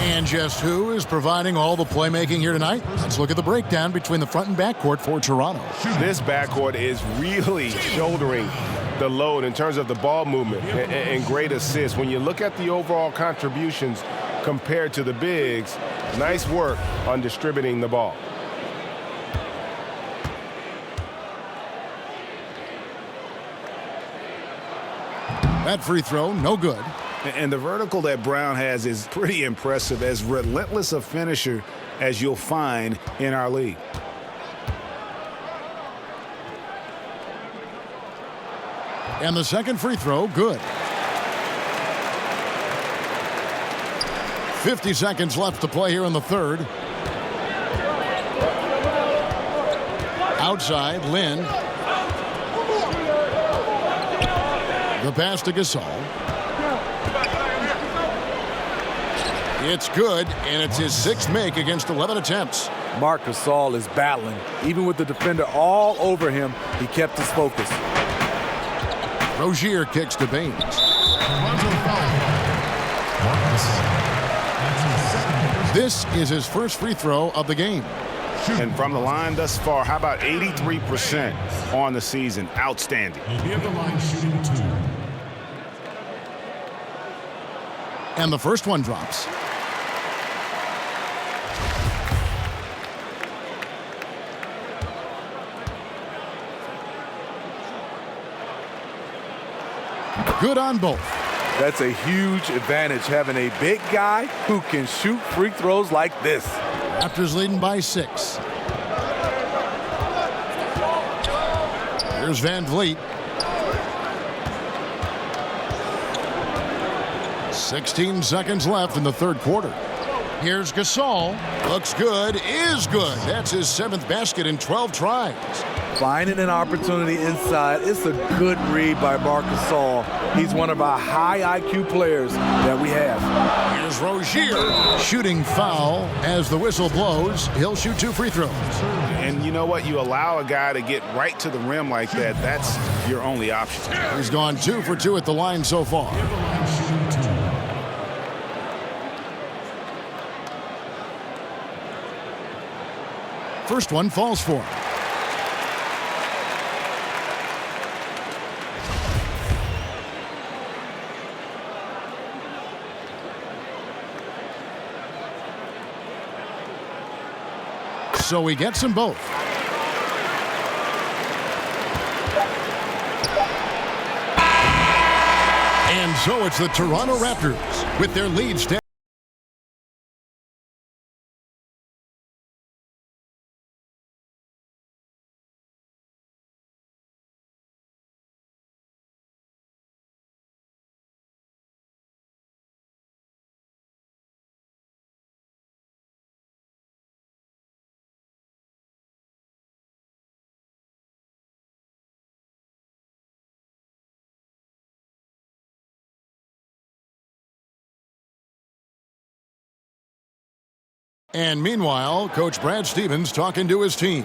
And just who is providing all the playmaking here tonight? Let's look at the breakdown between the front and backcourt for Toronto. This backcourt is really shouldering the load in terms of the ball movement and great assists. When you look at the overall contributions compared to the bigs, nice work on distributing the ball. That free throw, no good. And the vertical that Brown has is pretty impressive, as relentless a finisher as you'll find in our league. And the second free throw, good. 50 seconds left to play here in the third. Outside, Lynn. The pass to Gasol. It's good, and it's his 6th make against 11 attempts. Marc Gasol is battling. Even with the defender all over him, he kept his focus. Rozier kicks to Baines. This is his first free throw of the game. And from the line thus far, how about 83% on the season? Outstanding. He'll be at the line shooting 2. And the first one drops. Good on both. That's a huge advantage, having a big guy who can shoot free throws like this. Raptors leading by 6. Here's Van Vliet. 16 seconds left in the third quarter. Here's Gasol. Looks good, is good. That's his 7th basket in 12 tries. Finding an opportunity inside. It's a good read by Marc Gasol. He's one of our high IQ players that we have. Here's Rozier. Shooting foul as the whistle blows. He'll shoot 2 free throws. And you know what? You allow a guy to get right to the rim like that. That's your only option. He's gone 2 for 2 at the line so far. First one falls for him. So he gets them both. And so it's the Toronto Raptors with their lead stand. And meanwhile, Coach Brad Stevens talking to his team.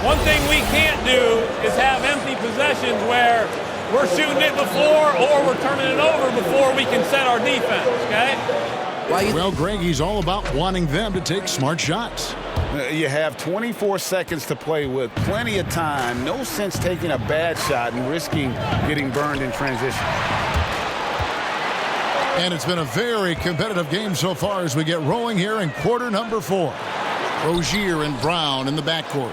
One thing we can't do is have empty possessions where we're shooting it before or we're turning it over before we can set our defense, okay? Well, Greg, he's all about wanting them to take smart shots. You have 24 seconds to play with, plenty of time. No sense taking a bad shot and risking getting burned in transition. And it's been a very competitive game so far as we get rolling here in quarter number 4. Rozier and Brown in the backcourt.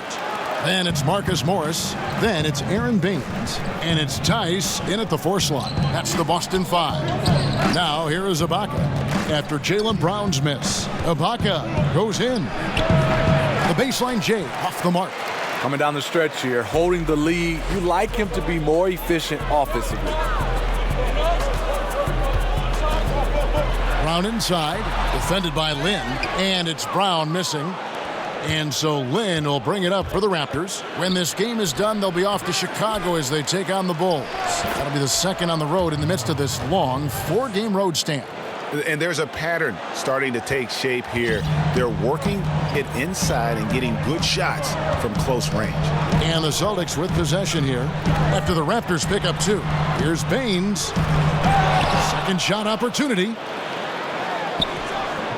Then it's Marcus Morris. Then it's Aaron Baines. And it's Tice in at the 4 slot. That's the Boston 5. Now here is Ibaka. After Jaylen Brown's miss, Ibaka goes in. The baseline J off the mark. Coming down the stretch here, holding the lead. You like him to be more efficient offensively. Brown inside, defended by Lynn, and it's Brown missing. And so Lynn will bring it up for the Raptors. When this game is done, they'll be off to Chicago as they take on the Bulls. That'll be the second on the road in the midst of this long 4-game road stand. And there's a pattern starting to take shape here. They're working it inside and getting good shots from close range. And the Celtics with possession here after the Raptors pick up 2. Here's Baines. Second shot opportunity.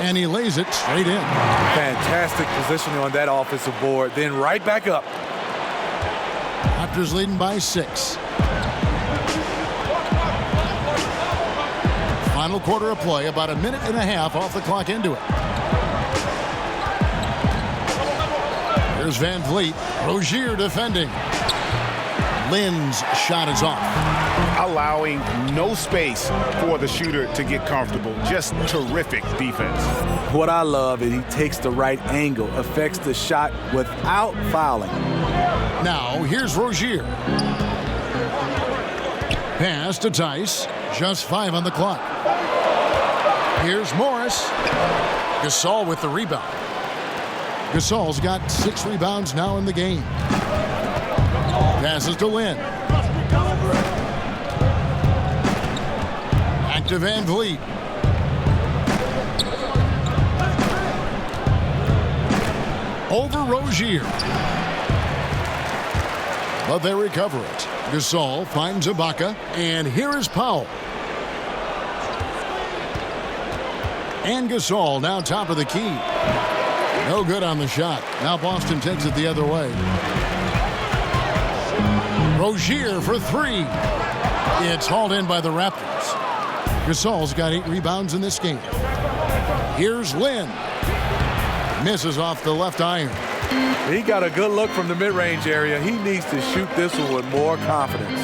And he lays it straight in. Fantastic positioning on that offensive board. Then right back up. Raptors leading by 6. Final quarter of play, about a minute and a half off the clock into it. Here's Van Vliet. Rozier defending. Lynn's shot is off. Allowing no space for the shooter to get comfortable. Just terrific defense. What I love is he takes the right angle, affects the shot without fouling. Now, here's Rozier. Pass to Tice. Just 5 on the clock. Here's Morris. Gasol with the rebound. Gasol's got 6 rebounds now in the game. Passes to Lynn. Back to Van Vliet. Over Rozier. But they recover it. Gasol finds Ibaka, and here is Powell. And Gasol now top of the key. No good on the shot. Now Boston takes it the other way. Rozier for 3. It's hauled in by the Raptors. Gasol's got 8 rebounds in this game. Here's Lynn. Misses off the left iron. He got a good look from the mid-range area. He needs to shoot this one with more confidence.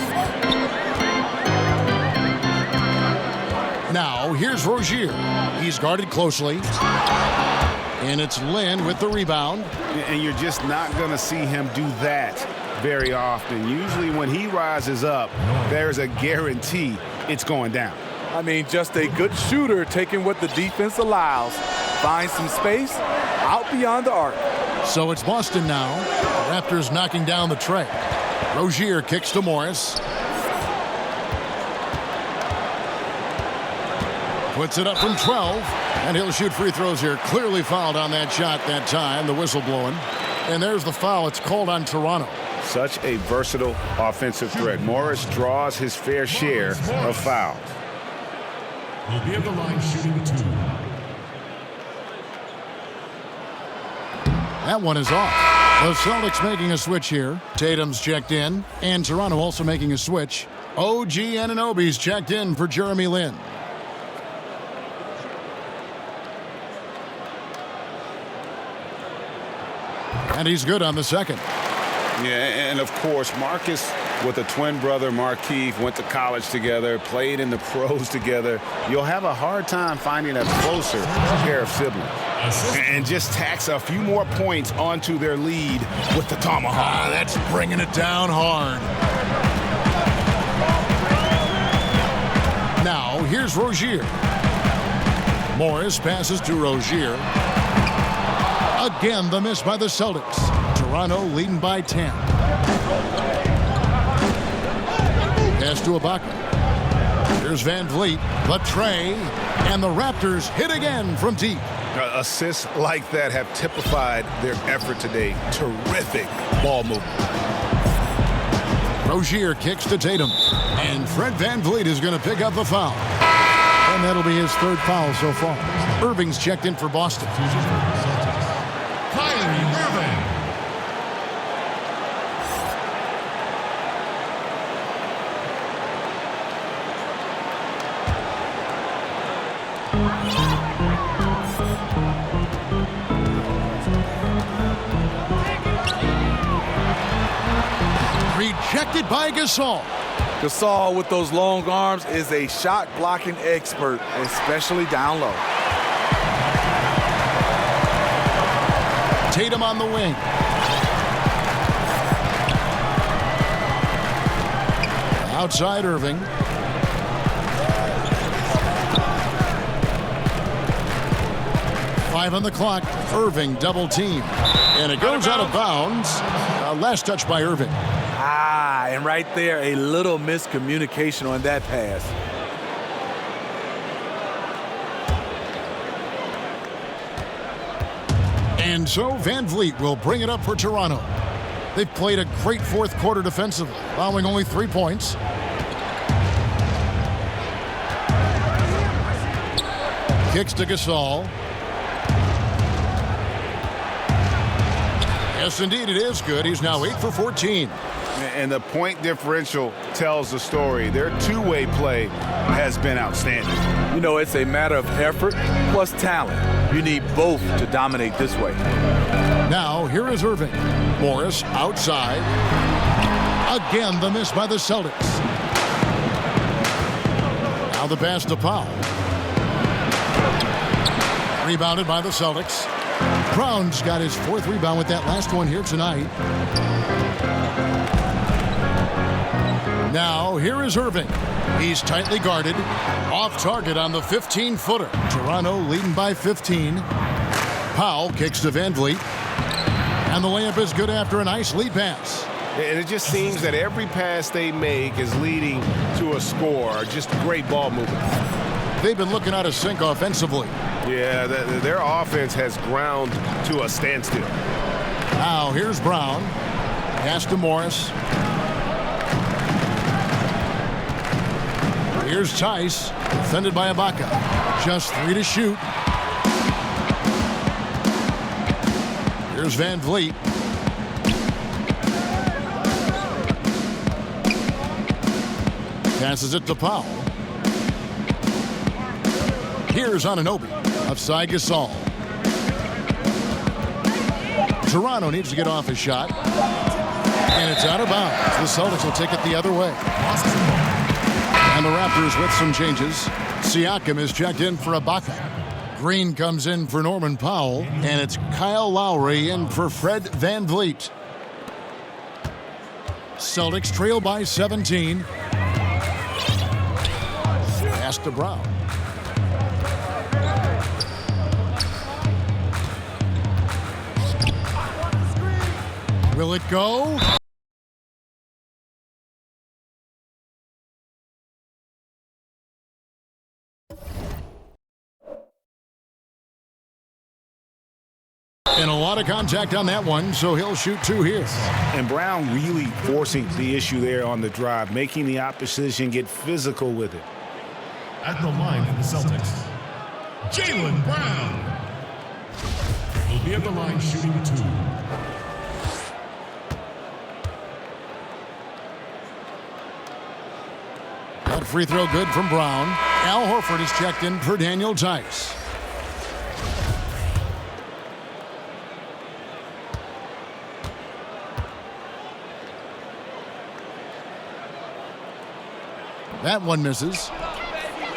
Now, here's Rozier. He's guarded closely. And it's Lynn with the rebound. And you're just not going to see him do that very often. Usually when he rises up, there's a guarantee it's going down. I mean, just a good shooter taking what the defense allows. Finds some space out beyond the arc. So it's Boston now. The Raptors knocking down the tray. Rozier kicks to Morris. Puts it up from 12. And he'll shoot free throws here. Clearly fouled on that shot that time. The whistle blowing. And there's the foul. It's called on Toronto. Such a versatile offensive threat. Morris draws his fair share of fouls. Will be at the line shooting 2. That one is off. The Celtics making a switch here. Tatum's checked in. And Toronto also making a switch. OG Anunoby's checked in for Jeremy Lin. And he's good on the second. Yeah, and of course, Marcus with a twin brother, Markieff, went to college together, played in the pros together. You'll have a hard time finding a closer pair of siblings. And just tacks a few more points onto their lead with the tomahawk. That's bringing it down hard. Now, here's Rozier. Morris passes to Rozier. Again, the miss by the Celtics. Toronto leading by 10. Pass to Ibaka. Here's Van Vliet, the tray, and the Raptors hit again from deep. Assists like that have typified their effort today. Terrific ball movement. Rozier kicks to Tatum, and Fred Van Vliet is going to pick up the foul. And that'll be his 3rd foul so far. Irving's checked in for Boston. Rejected by Gasol. Gasol with those long arms is a shot blocking expert, especially down low. Tatum on the wing. Outside Irving. Five on the clock. Irving double team. And it goes out of bounds. Last touch by Irving. And right there, a little miscommunication on that pass. And so Van Vliet will bring it up for Toronto. They've played a great 4th quarter defensively, allowing only 3 points. Kicks to Gasol. Yes, indeed, it is good. He's now 8 for 14. And the point differential tells the story. Their two-way play has been outstanding. You know, it's a matter of effort plus talent. You need both to dominate this way. Now, here is Irving. Morris outside. Again, the miss by the Celtics. Now the pass to Powell. Rebounded by the Celtics. Brown's got his 4th rebound with that last one here tonight. Now, here is Irving. He's tightly guarded. Off target on the 15-footer. Toronto leading by 15. Powell kicks to Van Vliet. And the layup is good after a nice lead pass. And it just seems that every pass they make is leading to a score. Just great ball movement. They've been looking out of sync offensively. Yeah, their offense has ground to a standstill. Now, here's Brown. Pass to Morris. Here's Tice, defended by Ibaka. Just 3 to shoot. Here's Van Vliet. Passes it to Powell. Here's Anunoby. Offside Gasol. Toronto needs to get off his shot. And it's out of bounds. The Celtics will take it the other way. And the Raptors with some changes. Siakam is checked in for Ibaka. Green comes in for Norman Powell. And it's Kyle Lowry in for Fred Van Vliet. Celtics trail by 17. Pass to Brown. Will it go? And a lot of contact on that one, so he'll shoot 2 here. And Brown really forcing the issue there on the drive, making the opposition get physical with it. At the line for the Celtics, Jaylen Brown will be at the line shooting 2. That free throw good from Brown. Al Horford is checked in for Daniel Tice. That one misses.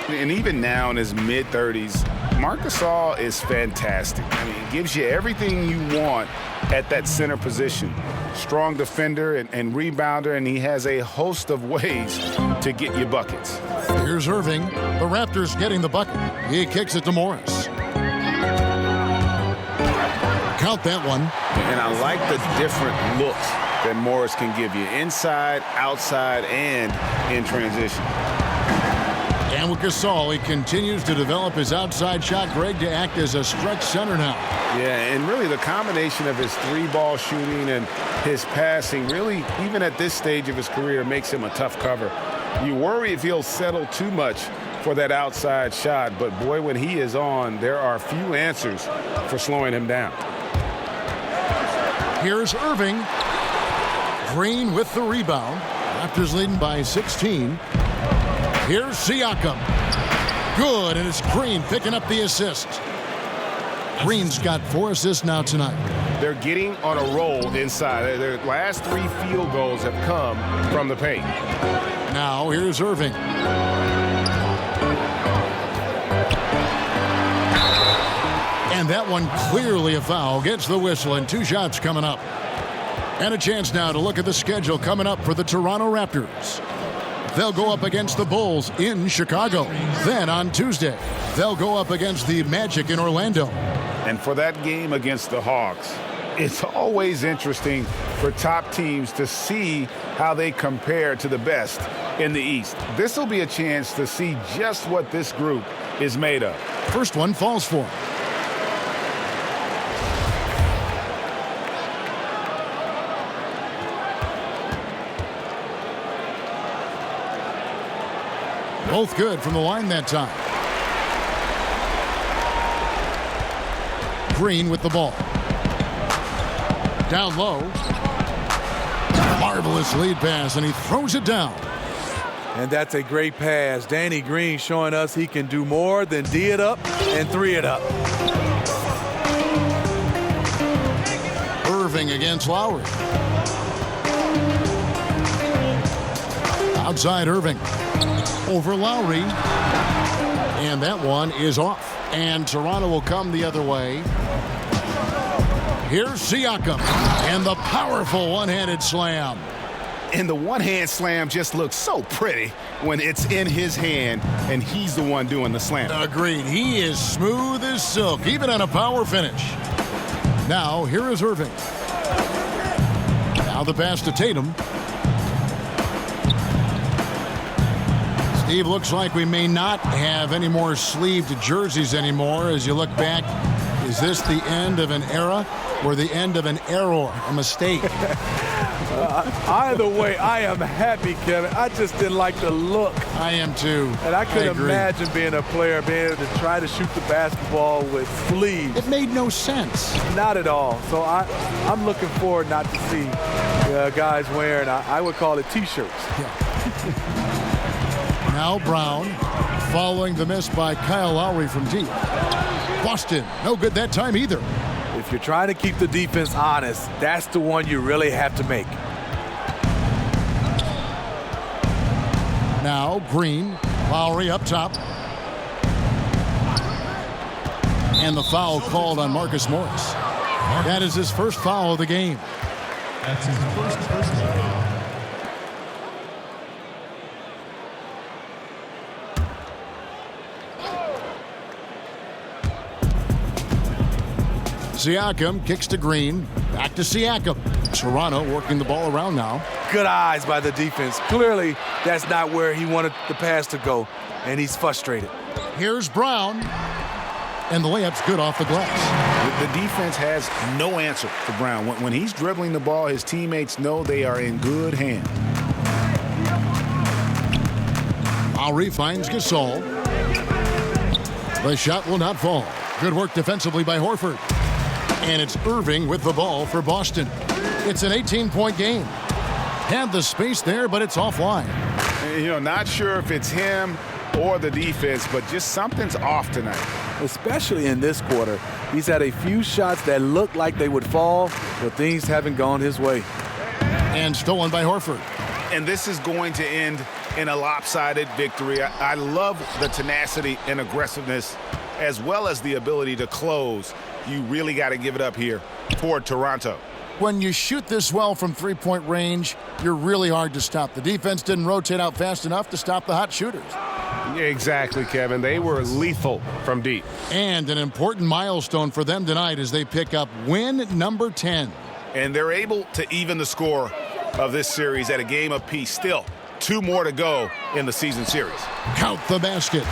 And even now in his mid-30s, Marc Gasol is fantastic. I mean, he gives you everything you want at that center position. Strong defender and rebounder, and he has a host of ways to get you buckets. Here's Irving. The Raptors getting the bucket. He kicks it to Morris. Count that one. And I like the different looks that Morris can give you. Inside, outside, and in transition. And with Gasol, he continues to develop his outside shot, Greg, to act as a stretch center now. Yeah, and really the combination of his 3-ball shooting and his passing really, even at this stage of his career, makes him a tough cover. You worry if he'll settle too much for that outside shot, but boy, when he is on, there are few answers for slowing him down. Here's Irving. Green with the rebound. Raptors leading by 16. Here's Siakam. Good, and it's Green picking up the assist. Green's got 4 assists now tonight. They're getting on a roll inside. Their last 3 field goals have come from the paint. Now here's Irving. And that one clearly a foul. Gets the whistle, and 2 shots coming up. And a chance now to look at the schedule coming up for the Toronto Raptors. They'll go up against the Bulls in Chicago. Then on Tuesday, they'll go up against the Magic in Orlando. And for that game against the Hawks, it's always interesting for top teams to see how they compare to the best in the East. This will be a chance to see just what this group is made of. First one falls for him. Both good from the line that time. Green with the ball. Down low. Marvelous lead pass, and he throws it down. And that's a great pass. Danny Green showing us he can do more than D it up and 3 it up. Irving against Lowry. Outside Irving. Over Lowry. And that one is off. And Toronto will come the other way. Here's Siakam. And the powerful one-handed slam. And the one-hand slam just looks so pretty when it's in his hand and he's the one doing the slam. Agreed. He is smooth as silk, even on a power finish. Now, here is Irving. Now the pass to Tatum. Steve, looks like we may not have any more sleeved jerseys anymore. As you look back, is this the end of an era or the end of an error, a mistake? Either way, I am happy, Kevin. I just didn't like the look. I am too. And I couldn't imagine being a player, being able to try to shoot the basketball with sleeves. It made no sense. Not at all. So I'm looking forward not to see guys wearing, I would call it T-shirts. Yeah. Now Brown, following the miss by Kyle Lowry from deep. Boston, no good that time either. If you're trying to keep the defense honest, that's the one you really have to make. Now Green, Lowry up top. And the foul called on Marcus Morris. That is his first foul of the game. That's his first personal foul. Siakam kicks to Green. Back to Siakam. Toronto working the ball around now. Good eyes by the defense. Clearly, that's not where he wanted the pass to go, and he's frustrated. Here's Brown. And the layup's good off the glass. The defense has no answer for Brown. When he's dribbling the ball, his teammates know they are in good hands. Lowry finds Gasol. The shot will not fall. Good work defensively by Horford. And it's Irving with the ball for Boston. It's an 18-point game. Had the space there, but it's offline. You know, not sure if it's him or the defense, but just something's off tonight. Especially in this quarter. He's had a few shots that looked like they would fall, but things haven't gone his way. And stolen by Horford. And this is going to end in a lopsided victory. I love the tenacity and aggressiveness as well as the ability to close. You really got to give it up here for Toronto. When you shoot this well from three-point range, you're really hard to stop. The defense didn't rotate out fast enough to stop the hot shooters. Exactly, Kevin. They were lethal from deep. And an important milestone for them tonight as they pick up win number 10. And they're able to even the score of this series at a game apiece. Still, 2 more to go in the season series. Count the basket.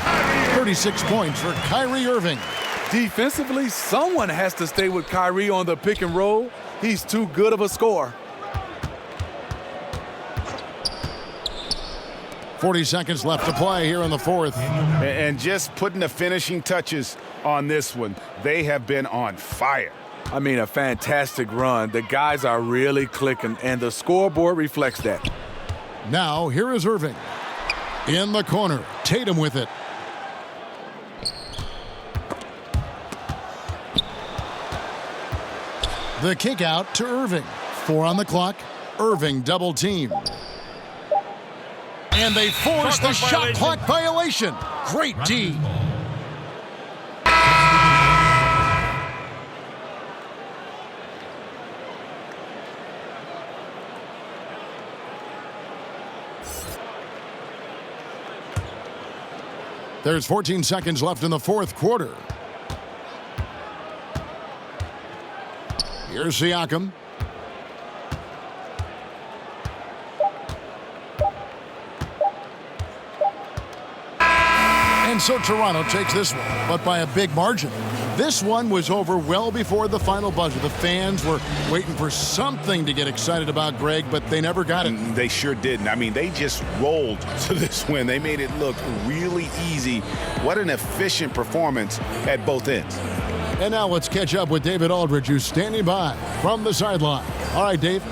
36 points for Kyrie Irving. Defensively, someone has to stay with Kyrie on the pick and roll. He's too good of a scorer. 40 seconds left to play here in the fourth. And just putting the finishing touches on this one, they have been on fire. I mean, a fantastic run. The guys are really clicking, and the scoreboard reflects that. Now, here is Irving. In the corner, Tatum with it. The kick out to Irving. 4 on the clock. Irving double team. And they force the shot clock violation. Great D. There's 14 seconds left in the fourth quarter. Here's Siakam. And so Toronto takes this one, but by a big margin. This one was over well before the final buzzer. The fans were waiting for something to get excited about, Greg, but they never got it. They sure didn't. I mean, they just rolled to this win. They made it look really easy. What an efficient performance at both ends. And now let's catch up with David Aldridge, who's standing by from the sideline. All right, Dave.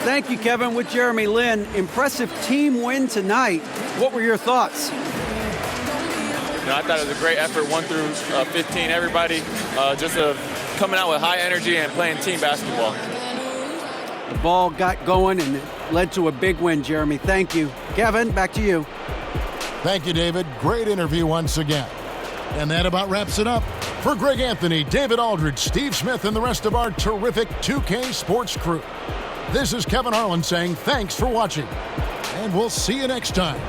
Thank you, Kevin. With Jeremy Lin, impressive team win tonight. What were your thoughts? I thought it was a great effort, 1 through 15. Everybody just coming out with high energy and playing team basketball. The ball got going and it led to a big win, Jeremy. Thank you. Kevin, back to you. Thank you, David. Great interview once again. And that about wraps it up. For Greg Anthony, David Aldridge, Steve Smith, and the rest of our terrific 2K Sports crew, this is Kevin Harlan saying thanks for watching. And we'll see you next time.